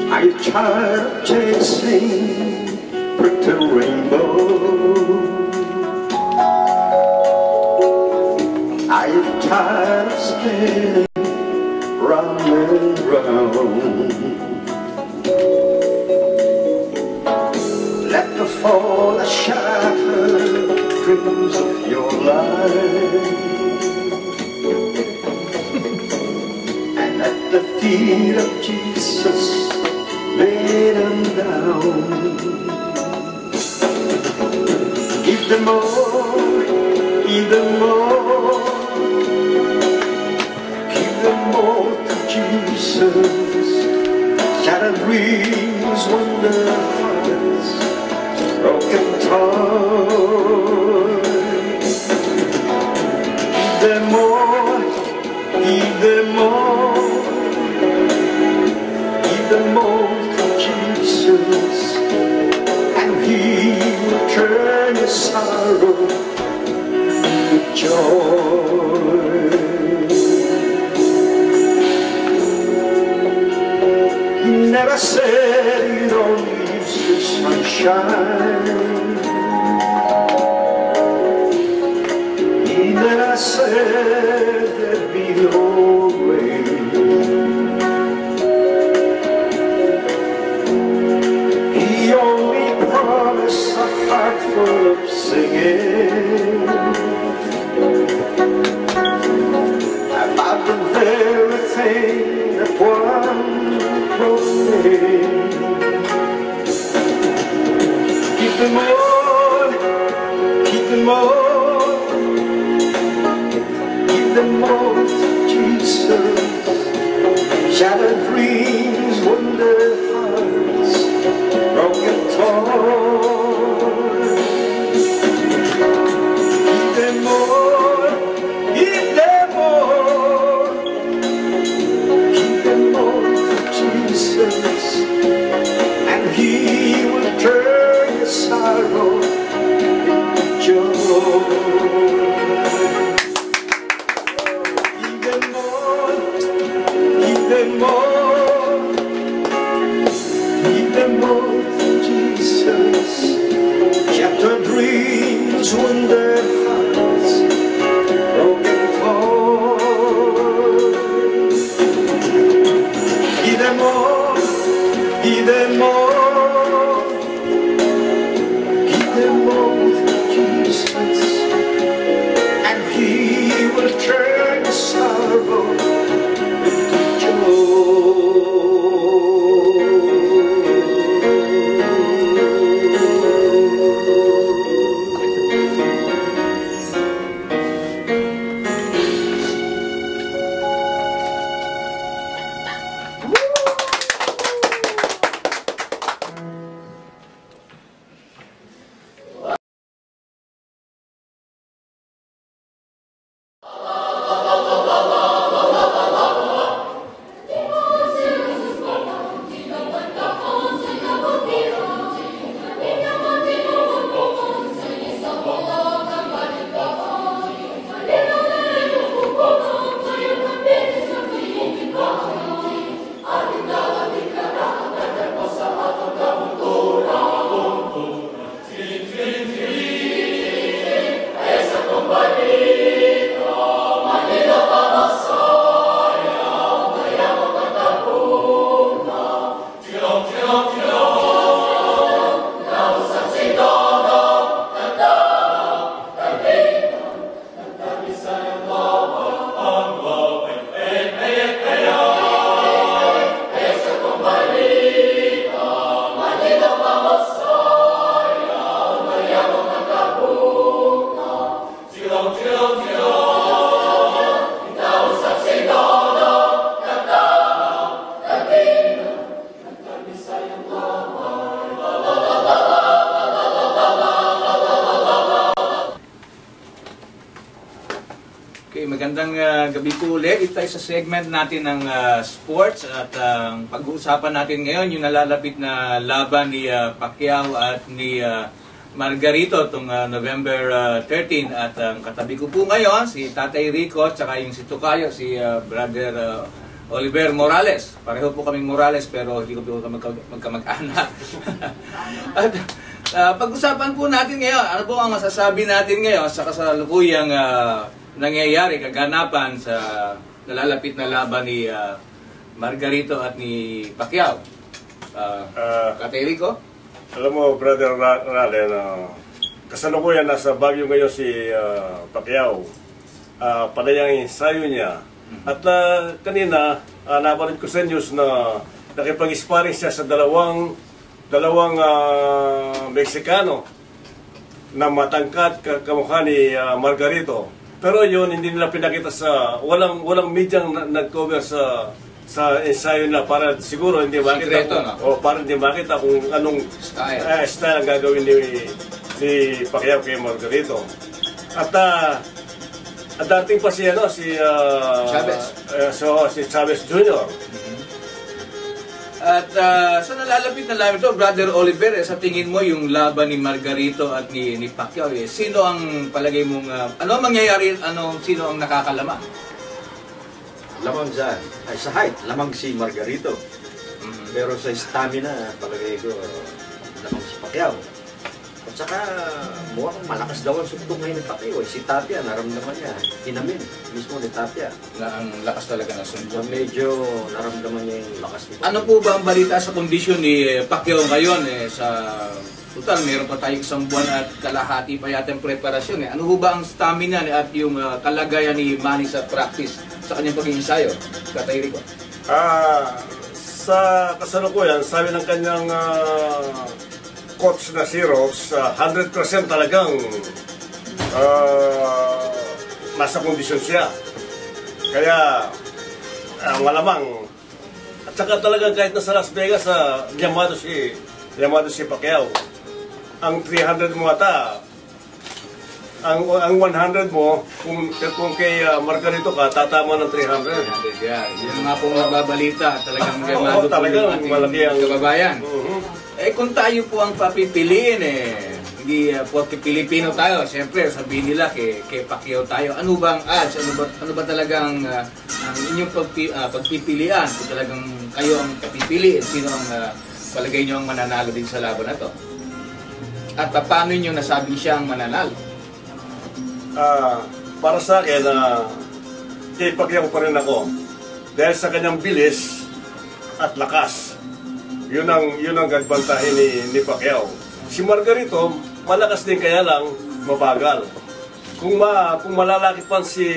I tried chasing pretty rainbow. I tried spinning for the shattered dreams of your life. And at the feet of Jesus, lay them down. Give them more, give them more, give them more to Jesus. Shattered dreams, wonder hearts, broken toys. Give them more, give them more, give them more to Jesus, and He will turn your sorrow to joy. He never said you don't need the sunshine. He never said there'd be no rain. He only promised a heart full of singing about the very thing that one proclaimed. Keep them on, keep them on, keep them on to Jesus. Shattered dreams, wonder hearts, broken toys. Keep them on, keep them on, keep them on to Jesus, and He will turn your sorrow into joy. Keep them on, keep them on, keep them on to Jesus. Shattered dreams, wonder hearts, broken toys. Give them all, give them all, give them all to Jesus, and He will turn your sorrow into Magandang gabi po ulit. Ito tayo sa segment natin ng sports at ang pag-uusapan natin ngayon yung nalalapit na laban ni Pacquiao at ni Margarito itong November 13 at ang katabi ko po ngayon si Tatay Rico at saka yung si Tocayo, si Brother Oliver Morales. Pareho po kaming Morales pero hindi ko po magkamag-anak. At pag-usapan po natin ngayon, ano po ang masasabi natin ngayon sa kasalukuyang nangyayari, kaganapan sa nalalapit na laban ni Margarito at ni Pacquiao. Tatay Rico? Alam mo, Brother Ralen, kasalukuyan nasa Baguio ngayon si Pacquiao. Panayang ensayo niya. At kanina, napanood ko sa news na nakipag-sparring siya sa dalawang Meksikano na matangkad kamukha ni Margarito. Pero yun, hindi nila pinakita sa... Walang medyang nag-cover sa ensayo nila para siguro hindi makita. Sikreto, no? O para hindi makita kung anong style ang gagawin ni Pacquiao kay Margarito. At dating pa si Chavez. Si Chavez Jr. At sa nalalapit na laban ito, Brother Oliver, sa tingin mo yung laban ni Margarito at ni Pacquiao, sino ang palagay mong, ano ang mangyayari, sino ang nakakalamang? Lamang sa height, lamang si Margarito. Pero sa stamina, palagay ko, lamang si Pacquiao. At saka, mukhang malakas daw ang suktong ngayon ni Pacquiao. Si Tapia, naramdaman niya, inamin mismo ni Tapia. Na ang lakas talaga ng sundo. Medyo naramdaman niya yung lakas ni Pacquiao. Ano po ba ang balita sa kondisyon ni Pacquiao ngayon? Sa total, meron pa tayong isang buwan at kalahati pa yata ang preparasyon. Ano po ba ang stamina at yung kalagayan ni Manny sa practice sa kanyang pag-iinsayo? Katay Rico. Sa kasalukuyan, sabi ng kanyang coach na si Rox, 100% talagang nasa kondisyon siya. Kaya, malamang. At saka talagang kahit nasa Las Vegas, yamado si Pacquiao. Ang 300 mo ata, ang 100 mo, kung kay Margarito ka, tatama ng 300. Yan nga po nababalita. Talagang yamado po talagang yung malaki ang ating kababayan. Kung tayo po ang papipiliin, hindi porque Pilipino tayo, siyempre sabihin nila kay Pacquiao tayo. Ano ba ang odds? Ano ba talagang ang inyong pagpipilian? Kung talagang kayo ang papipiliin, sino ang palagay nyo ang mananalo din sa laban na to? At paano nyo nasabing siya ang mananalo? Para sa akin, kay Pacquiao pa rin ako. Dahil sa kanyang bilis at lakas. Yun ang gagbantahin ni Pacquiao. Si Margarito, malakas din kaya lang mabagal. Kung malalaki pa si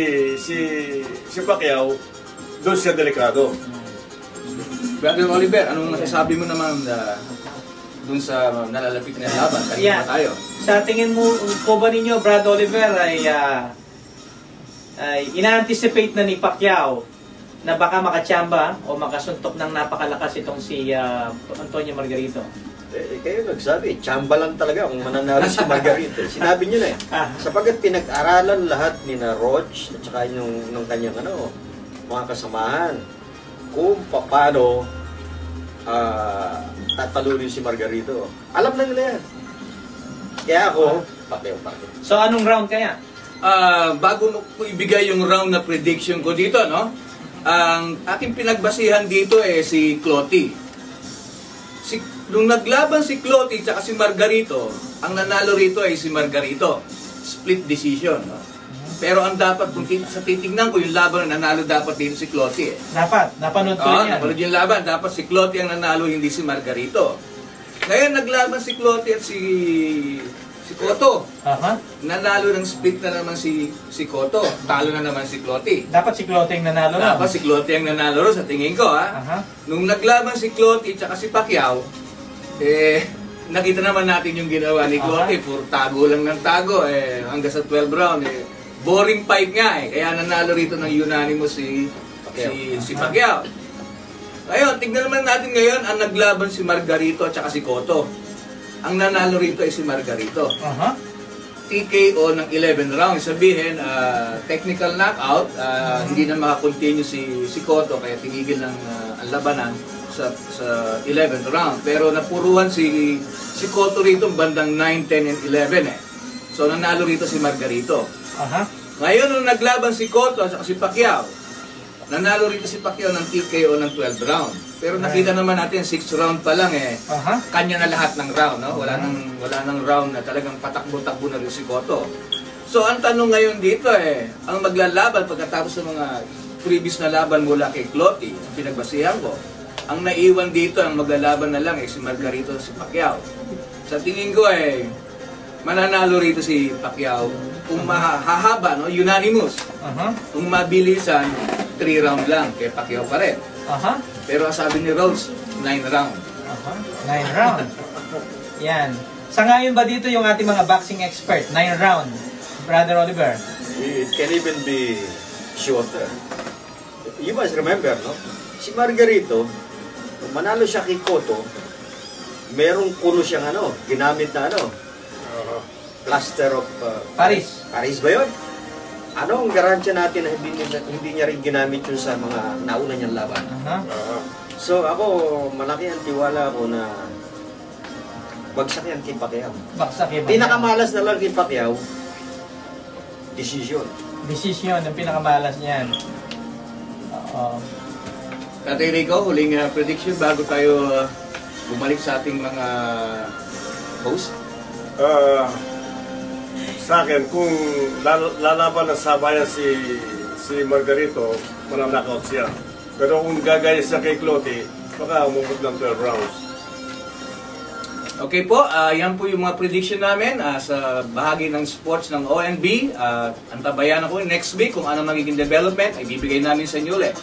Pacquiao, doon siya delikado. Brother Oliver, anong masasabi mo naman doon sa nalalapit na laban? Kanina tayo. Sa tingin mo po ba ninyo, Brad Oliver, ay ina-anticipate na ni Pacquiao na baka makachamba o makasuntok ng napakalakas itong si Antonio Margarito? Kayo nagsabi, chamba lang talaga kung mananalo si Margarito. Sinabi niyo na Sapagat pinag-aralan lahat ni na Roach at saka nung kanyang mga kasamahan kung paano tatalunin si Margarito. Alam na nila yan. Kaya ako, Pacquiao. So anong round kaya? Bago ko ibigay yung round na prediction ko dito, no? Ang aking pinagbasihan dito si Cloty. Nung naglaban si Cloty at si Margarito, ang nanalo rito ay si Margarito. Split decision, no? Pero ang dapat, kung sa titignan ko yung laban na nanalo, dapat dito si Cloty. Dapat, napanood ko yan. Napanood yung laban, dapat si Cloty ang nanalo, hindi si Margarito. Ngayon naglaban si Cloty at si Cotto. Nanalo ng split na naman si Cotto. Talo na naman si Cloty. Dapat si Cloty ang nanalo. Dapat si Cloty ang nanalo sa tingin ko. Nung naglaban si Cloty at si Pacquiao, nakita naman natin yung ginawa ni Cloty. Puro tago lang ng tago. Hanggang sa 12 round. Boring fight nga. Kaya nanalo rito ng unanimous si Pacquiao. Ngayon, tignan naman natin ngayon ang naglaban si Margarito at si Cotto. Ang nanalo rito ay si Margarito. TKO ng 11 rounds. Sabihin, technical knockout, hindi na makakontinue si Cotto, kaya tinigil ng ang labanan sa 11th round. Pero napuruhan si Cotto rito bandang 9, 10, and 11. So nanalo rito si Margarito. Ngayon, nung naglaban si Cotto at si Pacquiao, nanalo rito si Pacquiao ng TKO ng 12 round. Pero nakita naman natin 6 round pa lang kanya na lahat ng round, no? Wala nang round na talagang patakbo-takbo na rin si Cotto. So ang tanong ngayon dito ang maglalaban pagkatapos ng mga previous na laban mula kay Cloty, pinagbasihan ko, ang naiwan dito, ang maglalaban na lang si Margarito si Pacquiao. Sa tingin ko mananalo rito si Pacquiao. Kung mahahaba, no? Unanimous. Kung mabilisan, 3 round lang, kay Pacquiao pa rin. Pero ang sabi ni Rhodes, 9 round. 9 round. Yan. Sa ngayon ba dito yung ating mga boxing expert? 9 round. Brother Oliver. It can even be shorter. You must remember, no? Si Margarito, nung manalo siya kay Cotto, merong kulo siyang ginamit na plaster of Paris. Paris ba yun? Ano ang garansya natin na hindi niya rin ginamit yun sa mga nauna niyang laban? So ako, malaki ang tiwala ko na bagsak yan kay Pacquiao. Bagsak yan. Pinakamalas na lang kay Pacquiao, decision. Decision, ang pinakamalas niyan. Tatay Rico, huling prediction bago tayo bumalik sa ating mga host. Sa akin, kung lalaban ng sabayan si Margarito, mananakaut siya. Pero kung gagaya siya kay Cloty, baka umubot ng 12 rounds. Okay po, yan po yung mga prediction namin sa bahagi ng sports ng ONB. Antabayan ako next week kung ano magiging development, ay bibigay namin sa inyo ulit.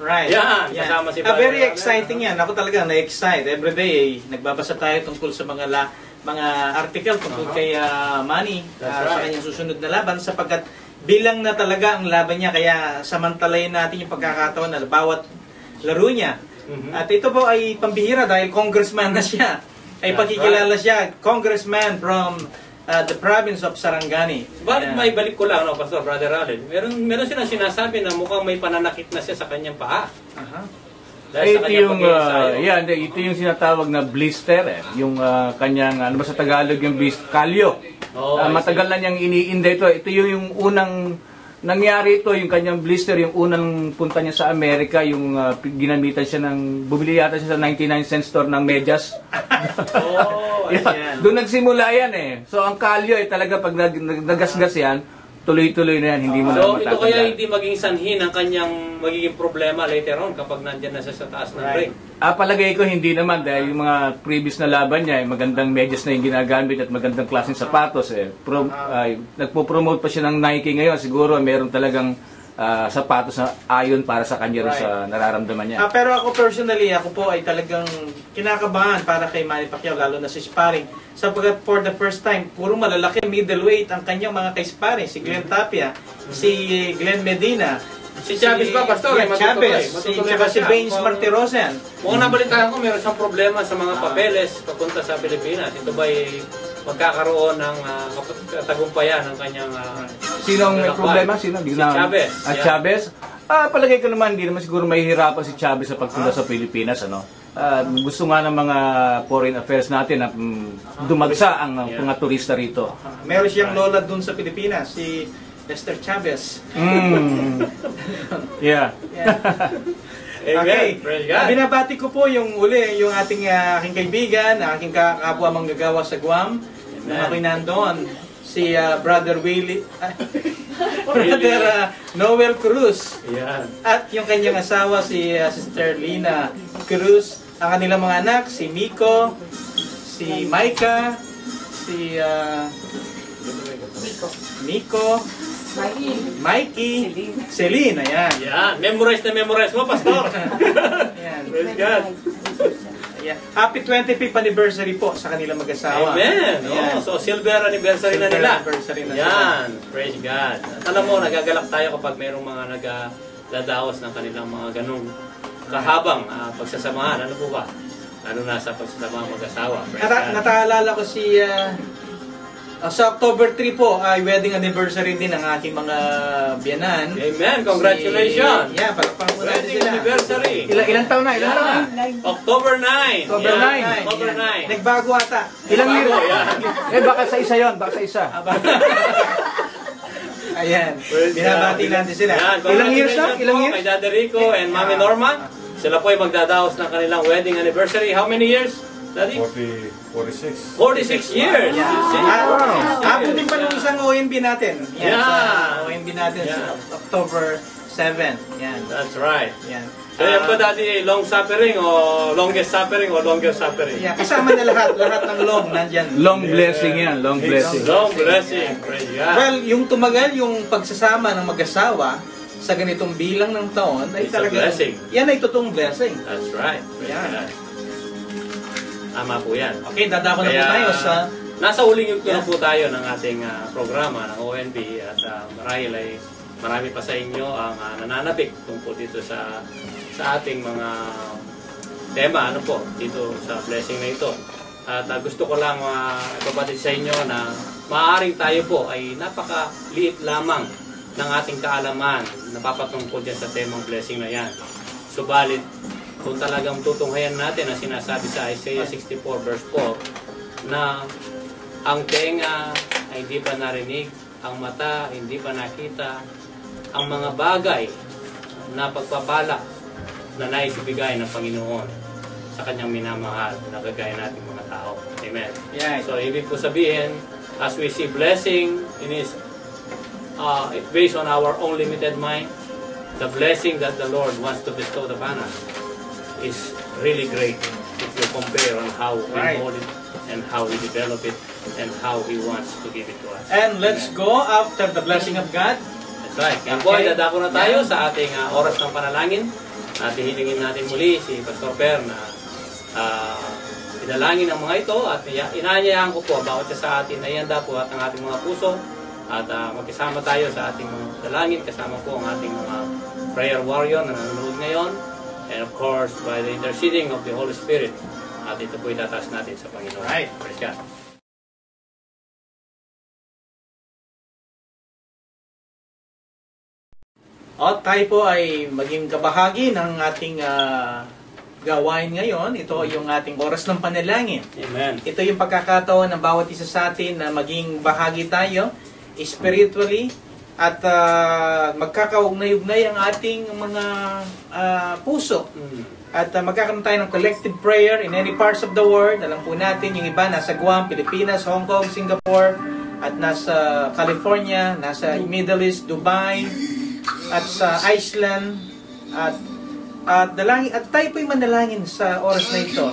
Right. Yan, kasama si Very Brother exciting yan. Ako talaga na-excite. Every day, nagbabasa tayo tungkol sa mga article tungkol kay Manny sa kanyang susunod na laban sapagkat bilang na talaga ang laban niya kaya samantalayin natin yung pagkakataon na bawat laro niya. At ito po ay pambihira dahil congressman na siya. Ay pagkikilala siya, congressman from the province of Sarangani. Bakit may balik ko lang, Pastor, Brother Allen? Meron silang sinasabi na mukhang may pananakit na siya sa kanyang paa. Dahil sa kanyang pag-iensayo. Ito yung sinatawag na blister. Yung kanyang, ano ba sa Tagalog yung blister? Kalyo. Matagal na niyang iniinda ito. Ito yung unang nangyari ito, yung kanyang blister, yung unang punta niya sa Amerika, yung ginamitan siya bumili yata siya sa 99 cent store ng medyas. Doon nagsimula yan So ang kalyo talaga pag nagasgas yan, tuloy-tuloy na yan, hindi mo na matatanda. So ito kaya hindi maging sanhi ng kanyang magiging problema later on kapag nandyan na siya sa taas ng ring. Palagay ko hindi naman dahil yung mga previous na laban niya, magandang medyas na yung ginagamit at magandang klaseng sapatos. Nagpo-promote pa siya ng Nike ngayon. Siguro meron talagang sapatos na ayon para sa kanya rin sa nararamdaman niya. Pero ako personally, ako po ay talagang kinakabahan para kay Manny Pacquiao, lalo na si sparring. Sapagkat for the first time, puro malalaki middleweight ang kanyang mga kay-sparring. Si Glenn Tapia, si Glenn Medina, si Chavez ba, Pastor? Chavez, si Baines Martirosyan. Mukhang nabalitaan ko, meron siyang problema sa mga papeles papunta sa Pilipinas. Ito ba ay magkakaroon ng katagumpayan ng kanyang Sino ang may problema? Sino? Si Chavez. Chavez? Palagay ko naman, hindi naman siguro mahihirapan si Chavez sa pagpunta sa Pilipinas. Gusto nga ng mga foreign affairs natin na dumagsa ang mga turista rito. Meron siyang lola dun sa Pilipinas, si Esther Chavez. Yeah. Okay. Binabati ko po yung ating aking kaibigan, aking kapwa manggagawa sa Guam. Ako'y nandoon. Si Brother Willie, Brother Noel Cruz. At yung kanyang asawa, si Sister Lina Cruz. Ang kanilang mga anak, si Miko, si Micah, si Miko, Mikey, Celine, ayan. Memorize mo, Pastor. Ayan. Praise God. Ayan. Happy 25th anniversary po sa kanilang mag-asawa. Amen. So, silver anniversary na nila. Yan. Praise God. At alam mo, nagagalak tayo kapag mayroong mga nagdadaos ng kanilang mga ganung kahabang pagsasamahan. Ano po ba? Ano na sa pagsasamahan mag-asawa? Nataalala ko si Sa October 3 po ay wedding anniversary din ng aking mga biyanan. Amen. Congratulations. Yeah, palakpakan po natin Wedding sila. anniversary. Ilang taon na? Ilang taon na? October 9. October 9. October 9. Nagbago ata. Ilang years? Bago, yan. Baka sa isa yon, baka sa isa. Ayan. Binabati natin sila. Yan, Ilang years na? congratulations Ilang po years? kay Daddy Rico and Mami Norma. Sila po ay magdadaos ng kanilang wedding anniversary. How many years, Daddy? 46. 46 years. Abutin pa nung isang ONB natin. Yan, Yeah. sa ONB natin sa Yeah. October 7. Yan. That's right. Yan. So yan ba, Daddy, long suffering o longest suffering o longer suffering? Yeah, kasama na lahat ng long nandyan. Long blessing yan, long blessing. Long blessing. Praise God. Well, yung tumagal yung pagsasama ng mag-asawa sa ganitong bilang ng taon ay It's a talaga blessing. yan ay totoong blessing. That's right. Praise Yeah. God. Tama po yan. Okay, dadako na po Kaya, tayo sa nasa huling yugto na po tayo ng ating programa ng ONB at marahil ay marami pa sa inyo ang nananabik tungkol dito sa ating mga tema dito sa blessing na ito. At gusto ko lang ipabatid sa inyo na maaaring tayo po ay napakaliit lamang ng ating kaalaman na papatungkol dyan sa temang blessing na yan. Subalit, kung talagang tutunghayan natin ang sinasabi sa Isaiah 64 verse 4 na ang tenga ay hindi pa narinig, ang mata hindi pa nakita, ang mga bagay na pagpapala na nais ibigay ng Panginoon sa kanyang minamahal na kagaya nating mga tao. Amen. yeah. So, ibig po sabihin, as we see blessing in His, based on our own limited mind, the blessing that the Lord wants to bestow upon us is really great if you compare on how we Right. mold it and how we develop it and how He wants to give it to us. And let's go after the blessing of God. That's right. Yan po, Okay. dadako na tayo sa ating oras ng panalangin. At hihilingin natin muli si Pastor Per na idalangin ang mga ito at inaanyayahan ko po bawat isa sa atin ay handa po at ang ating mga puso at magkasama tayo sa ating mga dalangin kasama po ang ating mga prayer warrior na nanonood ngayon and of course by the interceding of the Holy Spirit at ito po itataas natin sa Panginoon. Right. Praise God. At tayo po ay maging kabahagi ng ating gawain ngayon. Ito yung ating oras ng panalangin. Amen. Ito yung pagkakataon ng bawat isa sa atin na maging bahagi tayo spiritually at magkakaugnay-ugnay ang ating mga puso. At magkakaroon tayo ng collective prayer in any parts of the world. Alam po natin, yung iba nasa Guam, Pilipinas, Hong Kong, Singapore, at nasa California, nasa Middle East, Dubai, at sa Iceland, at tayo po'y manalangin sa oras na ito.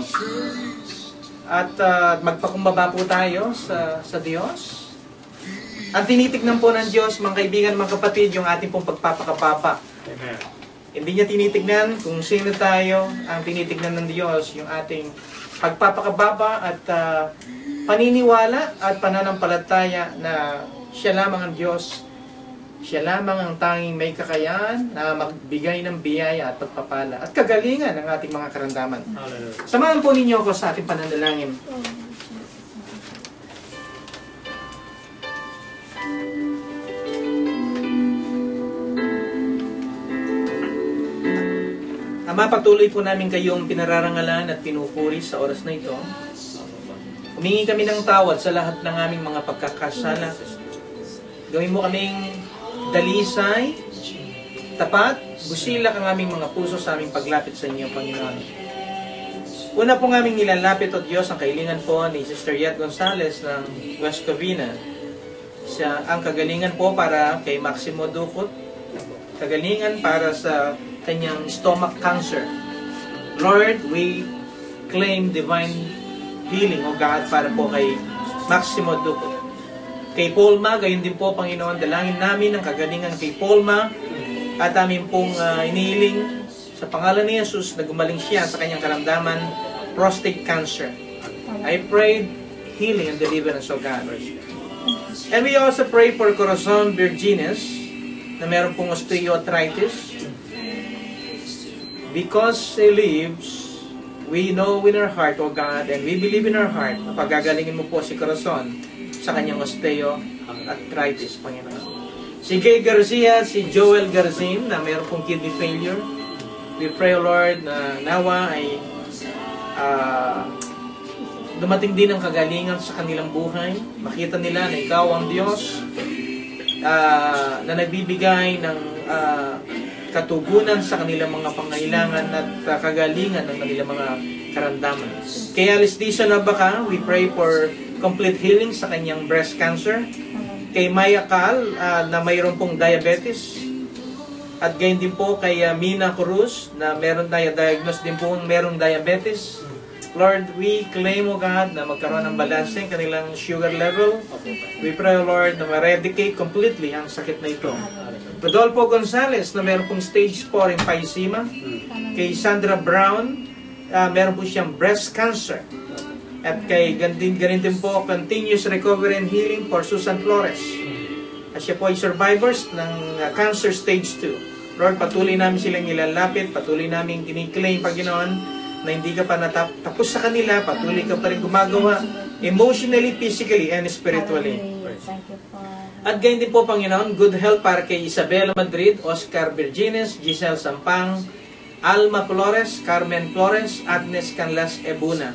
At magpakumbaba po tayo sa Diyos. Ang tinitignan po ng Diyos, mga kaibigan, mga kapatid, yung ating pong pagpapakapapa. Amen. Hindi niya tinitignan kung sino tayo. Ang tinitignan ng Diyos, yung ating pagpapakababa at paniniwala at pananampalataya na siya lamang ang Diyos. Siya lamang ang tanging may kakayahan na magbigay ng biyaya at pagpapala at kagalingan ng ating mga karamdaman. Hallelujah. Samahan po ninyo ako sa ating pananalangin. Ama, patuloy po namin kayong pinararangalan at pinupuri sa oras na ito. Humingi kami ng tawad sa lahat ng aming mga pagkakasala. Gawin mo kaming dalisay, tapat, busilak ang aming mga puso sa aming paglapit sa inyo, Panginoon. Una po aming nilalapit, O Diyos, ang kailingan po ni Sister Yet Gonzalez ng West Covina. Ang kagalingan po para kay Maximo Ducot, kagalingan para sa kanyang stomach cancer. Lord, we claim divine healing, O God, para po kay Maximo Ducot. Kay Paulma, gayon din po, Panginoon, dalangin namin ang kagalingan kay Paulma at amin pong inihiling sa pangalan ni Jesus na gumaling siya sa kanyang karamdaman, prostate cancer. I pray healing and deliverance, O God. And we also pray for Corazon Virgines na meron pong osteoarthritis. Because he lives, we know in our heart, O God, and we believe in our heart na pagagalingin mo po si Corazon sa kanyang osteoarthritis, Panginoon. Si Gay Garcia, si Joel Garzin na mayroon pong kidney failure. We pray, Lord, na nawa ay dumating din ang kagalingan sa kanilang buhay. Makita nila na ikaw ang Diyos na nagbibigay ng katugunan sa kanilang mga pangailangan at kagalingan ng kanilang mga karamdaman. Kay Alice Dizon Abaca, we pray for complete healing sa kanyang breast cancer. Kay Maya Cal, na mayroon pong diabetes. At gayon din po kay Mina Cruz, na meron diagnose din po merong diabetes. Lord, we claim, O God, na magkaroon ng balancing kanilang sugar level. We pray, Lord, na ma-eradicate completely ang sakit na ito. Rodolfo Gonzales, na meron pong stage 4 emphysema. Kay Sandra Brown, meron po siyang breast cancer. At kay ganun din po, continuous recovery and healing for Susan Flores. At siya po ay survivors ng cancer stage 2. Lord, patuloy namin silang ilalapit, patuloy namin kiniklaim, Panginoon, na hindi ka pa natapos sa kanila, patuloy ka pa rin gumagawa emotionally, physically, and spiritually. At gayon din po, Panginoon, good health para kay Isabela Madrid, Oscar Virgines, Giselle Sampang, Alma Flores, Carmen Flores, Agnes Canlas Ebuna.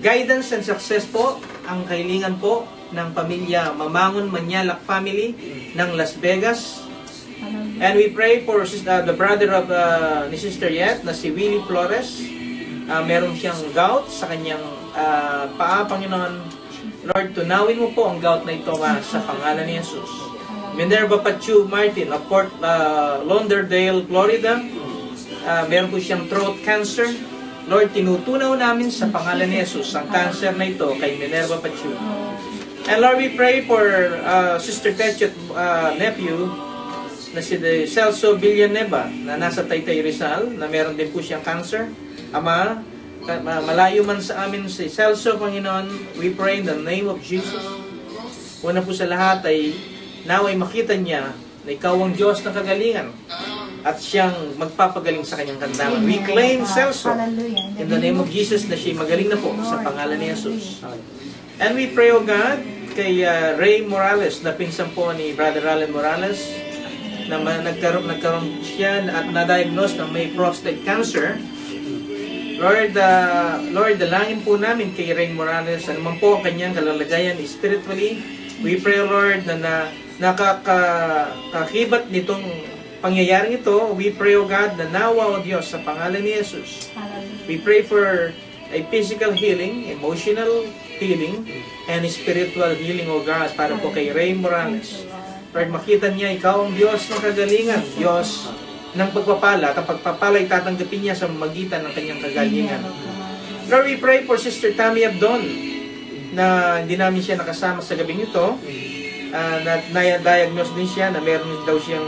Guidance and success po ang kahilingan po ng pamilya Mamangon Manyalak family ng Las Vegas. And we pray for the brother of ni Sister Yet na si Willie Flores. Meron siyang gout sa kanyang paa, Panginoon. Lord, tunawin mo po ang gout na ito sa pangalan ni Jesus. Minerva Pachu Martin of Fort Lauderdale, Florida. Meron po siyang throat cancer. Lord, tinutunaw namin sa pangalan ni Jesus ang cancer na ito kay Minerva Pachu. And Lord, we pray for Sister Techet nephew na si Celso Villanueva na nasa Taytay Rizal, na meron din po siyang cancer. Ama, malayo man sa amin si Celso, Panginoon, we pray in the name of Jesus. Una po sa lahat ay naway makita niya na ikaw ang Diyos ng kagalingan at siyang magpapagaling sa kanyang kandaman. We claim Celso in the name of Jesus na siya magaling na po sa pangalan ni Jesus. And we pray, O God, kay Ray Morales, na pinsan po ni Brother Allen Morales, na nagkaroon siya at na-diagnose na may prostate cancer. Lord, dalangin po namin kay Ray Morales, ano man po ang kanyang kalalagayan spiritually. We pray, Lord, na nakakakibat nitong pangyayaring ito. We pray, O God, na nawa, O Diyos, sa pangalan ni Jesus. We pray for a physical healing, emotional healing, and spiritual healing, O God, para po kay Ray Morales. Lord, makita niya, ikaw ang Diyos ng kagalingan, Diyos ng pagpapala, at ang pagpapala ay tatanggapin niya sa magitan ng kanyang kagalingan. Lord, we pray for Sister Tammy Abdon, na hindi namin siya nakasama sa gabing ito, na-diagnose din siya na meron daw siyang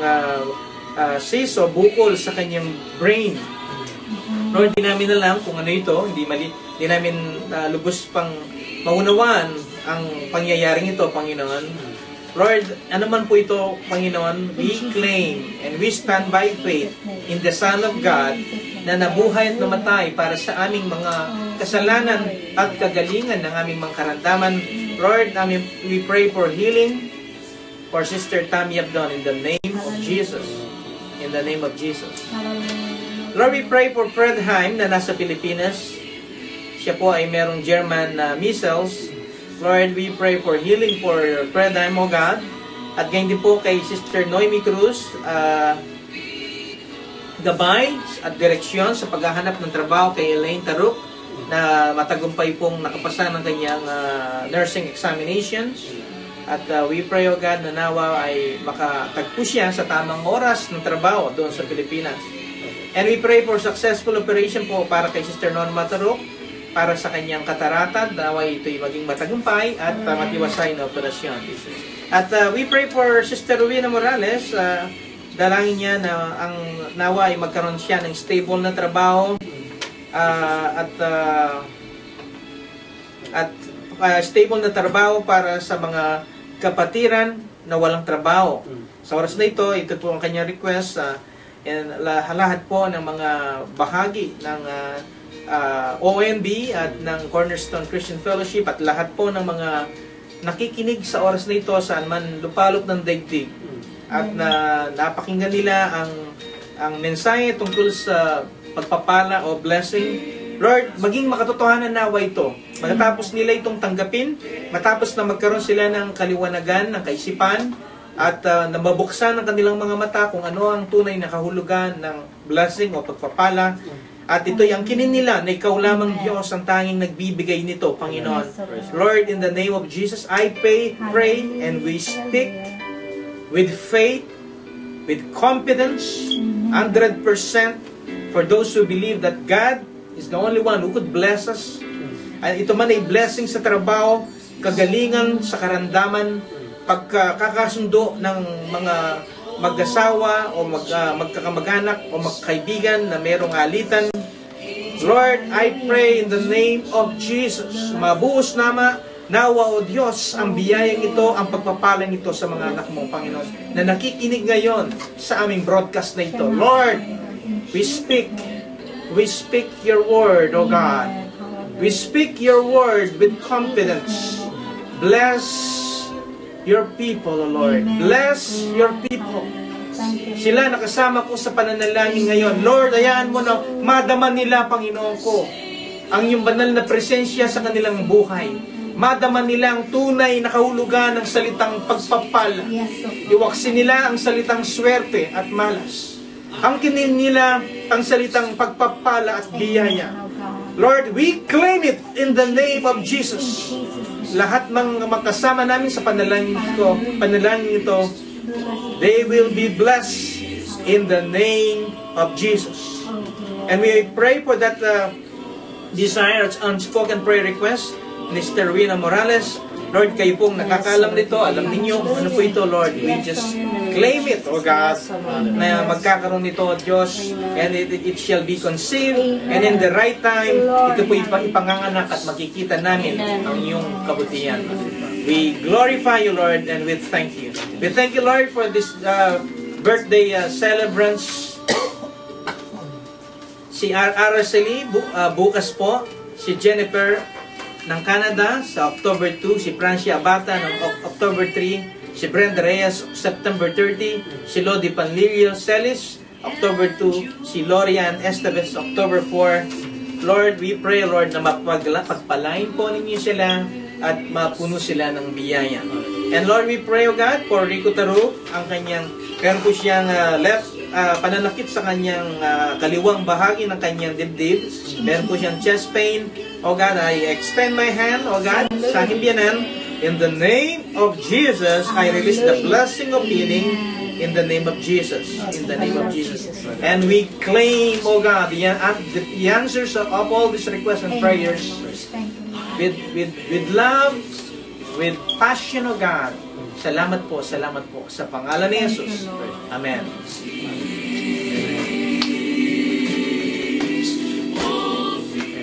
cyst o bukol sa kanyang brain. Lord, hindi namin alam kung ano ito, hindi namin lubos pang maunawaan ang pangyayaring ito, Panginoon. Lord, ano man po ito, Panginoon, we claim and we stand by faith in the Son of God na nabuhay at namatay para sa aming mga kasalanan at kagalingan ng aming mga karamdaman. Lord, we pray for healing for Sister Tammy Abdon in the name of Jesus. In the name of Jesus. Lord, we pray for Fred Heim na nasa Pilipinas. Siya po ay merong German measles. Lord, we pray for healing for Fred Heim, O God. At ganyan din po kay Sister Noemi Cruz, gabay at direksyon sa paghahanap ng trabaho kay Elaine Taruk, na matagumpay pong nakapasa ng kanyang nursing examinations. At we pray, O God, na nawa ay makatagpo siya sa tamang oras ng trabaho doon sa Pilipinas. And we pray for successful operation po para kay Sister Norma Taruk, para sa kanyang katarata, naway ito'y maging matagumpay at matiwasay na operasyon. At we pray for Sister Rowena Morales, dalangin niya na ang nawa ay magkaroon siya ng stable na trabaho at stable na trabaho para sa mga kapatiran na walang trabaho. Sa oras na ito po ang kanyang request, and lahat po ng mga bahagi ng OMB at ng Cornerstone Christian Fellowship at lahat po ng mga nakikinig sa oras na ito saan man lupalop ng daigdig at na napakinggan nila ang mensahe tungkol sa pagpapala o blessing. Lord, maging makatotohanan nawa ito. Matapos nila itong tanggapin, matapos na magkaroon sila ng kaliwanagan, ng kaisipan, at na mabuksan ang kanilang mga mata kung ano ang tunay na kahulugan ng blessing o pagpapala. At ito'y ang kinin nila na ikaw lamang Diyos ang tanging nagbibigay nito, Panginoon. Lord, in the name of Jesus, I pray and we speak with faith, with confidence, 100% for those who believe that God is the only one who could bless us. At ito man ay blessing sa trabaho, kagalingan sa karamdaman, pagkakasundo ng mga mag-asawa o magkakamag-anak o magkaibigan na mayroong alitan. Lord, I pray in the name of Jesus, mabuhos nawa o Diyos ang biyayang ito, ang pagpapalang ito sa mga anak mo, Panginoon, na nakikinig ngayon sa aming broadcast na ito. Lord, we speak your word, O God. We speak your word with confidence. Bless your people, O Lord. Bless your people. Sila nakasama ko sa pananalangin ngayon. Lord, hayaan mo na madama nila, Panginoon ko, ang iyong banal na presensya sa kanilang buhay. Madama nila ang tunay na kahulugan ng salitang pagpapala. Iwaksin nila ang salitang swerte at malas. Angkinin nila ang salitang pagpapala at biyaya. Lord, we claim it in the name of Jesus. Lahat ng makasama namin sa panalangin ito, they will be blessed in the name of Jesus. And we pray for that desire, unspoken prayer request, Mr. Rina Morales. Lord, kayo pong nakakaalam nito, alam ninyo ano po ito, Lord. We just claim it, O God, na magkakaroon nito, Diyos, and it shall be conceived, and in the right time, ito po ipanganganak at makikita namin ang iyong kabutihan. We glorify you, Lord, and we thank you. We thank you, Lord, for this birthday celebrants. Si Araceli, bukas po. Si Jennifer ng Canada sa October 2, si Francia Abata ng October 3, si Brenda Reyes September 30, si Lodi Panlilio Celis October 2, si Lorian Esteves October 4. Lord, we pray, Lord, na pagpalain po ninyo sila at mapuno sila ng biyaya. And Lord, we pray, O God, for Rico Taru, ang kanyang, meron po siyang pananakit sa kanyang kaliwang bahagi ng kanyang dibdib. Meron po siyang chest pain. O God, I extend my hand, O God, sa himbiyanan. In the name of Jesus, I release the blessing of healing in the name of Jesus. In the name of Jesus. And we claim, O God, the answers of all these requests and prayers with love, with passion, O God. Salamat po sa pangalan ni Jesus. Amen.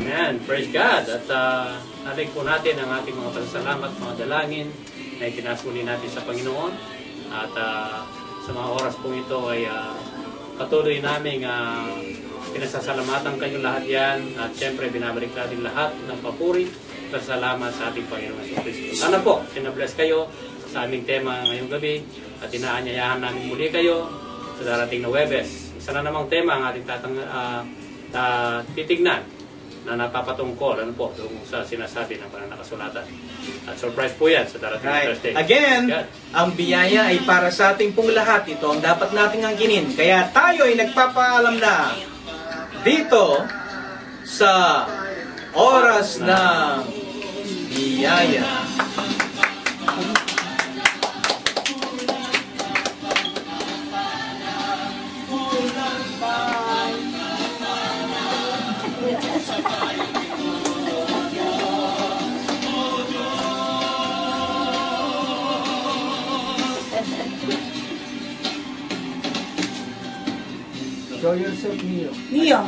Amen. Praise God. At natin po natin ang ating mga pasasalamat, mga dalangin na itinasuli natin sa Panginoon. At sa mga oras po ito ay patuloy namin pinasasalamatan kayo lahat yan. At siyempre binabalik natin lahat ng papuri at salamat sa ating Panginoon Jesucristo. Sana po, sinabless kayo sa aming tema ngayong gabi at inaanyayahan namin muli kayo sa darating na Webes. Isa na namang tema ang ating titignan na napapatungkol doon sa sinasabi ng pananakasulatan. At surprise po yan sa darating na Thursday. Again, ang biyaya ay para sa ating pong lahat. Ito ang dapat nating angkinin. Kaya tayo ay nagpapaalam na dito sa oras ng biyaya. Show yourself, Neo. Neo.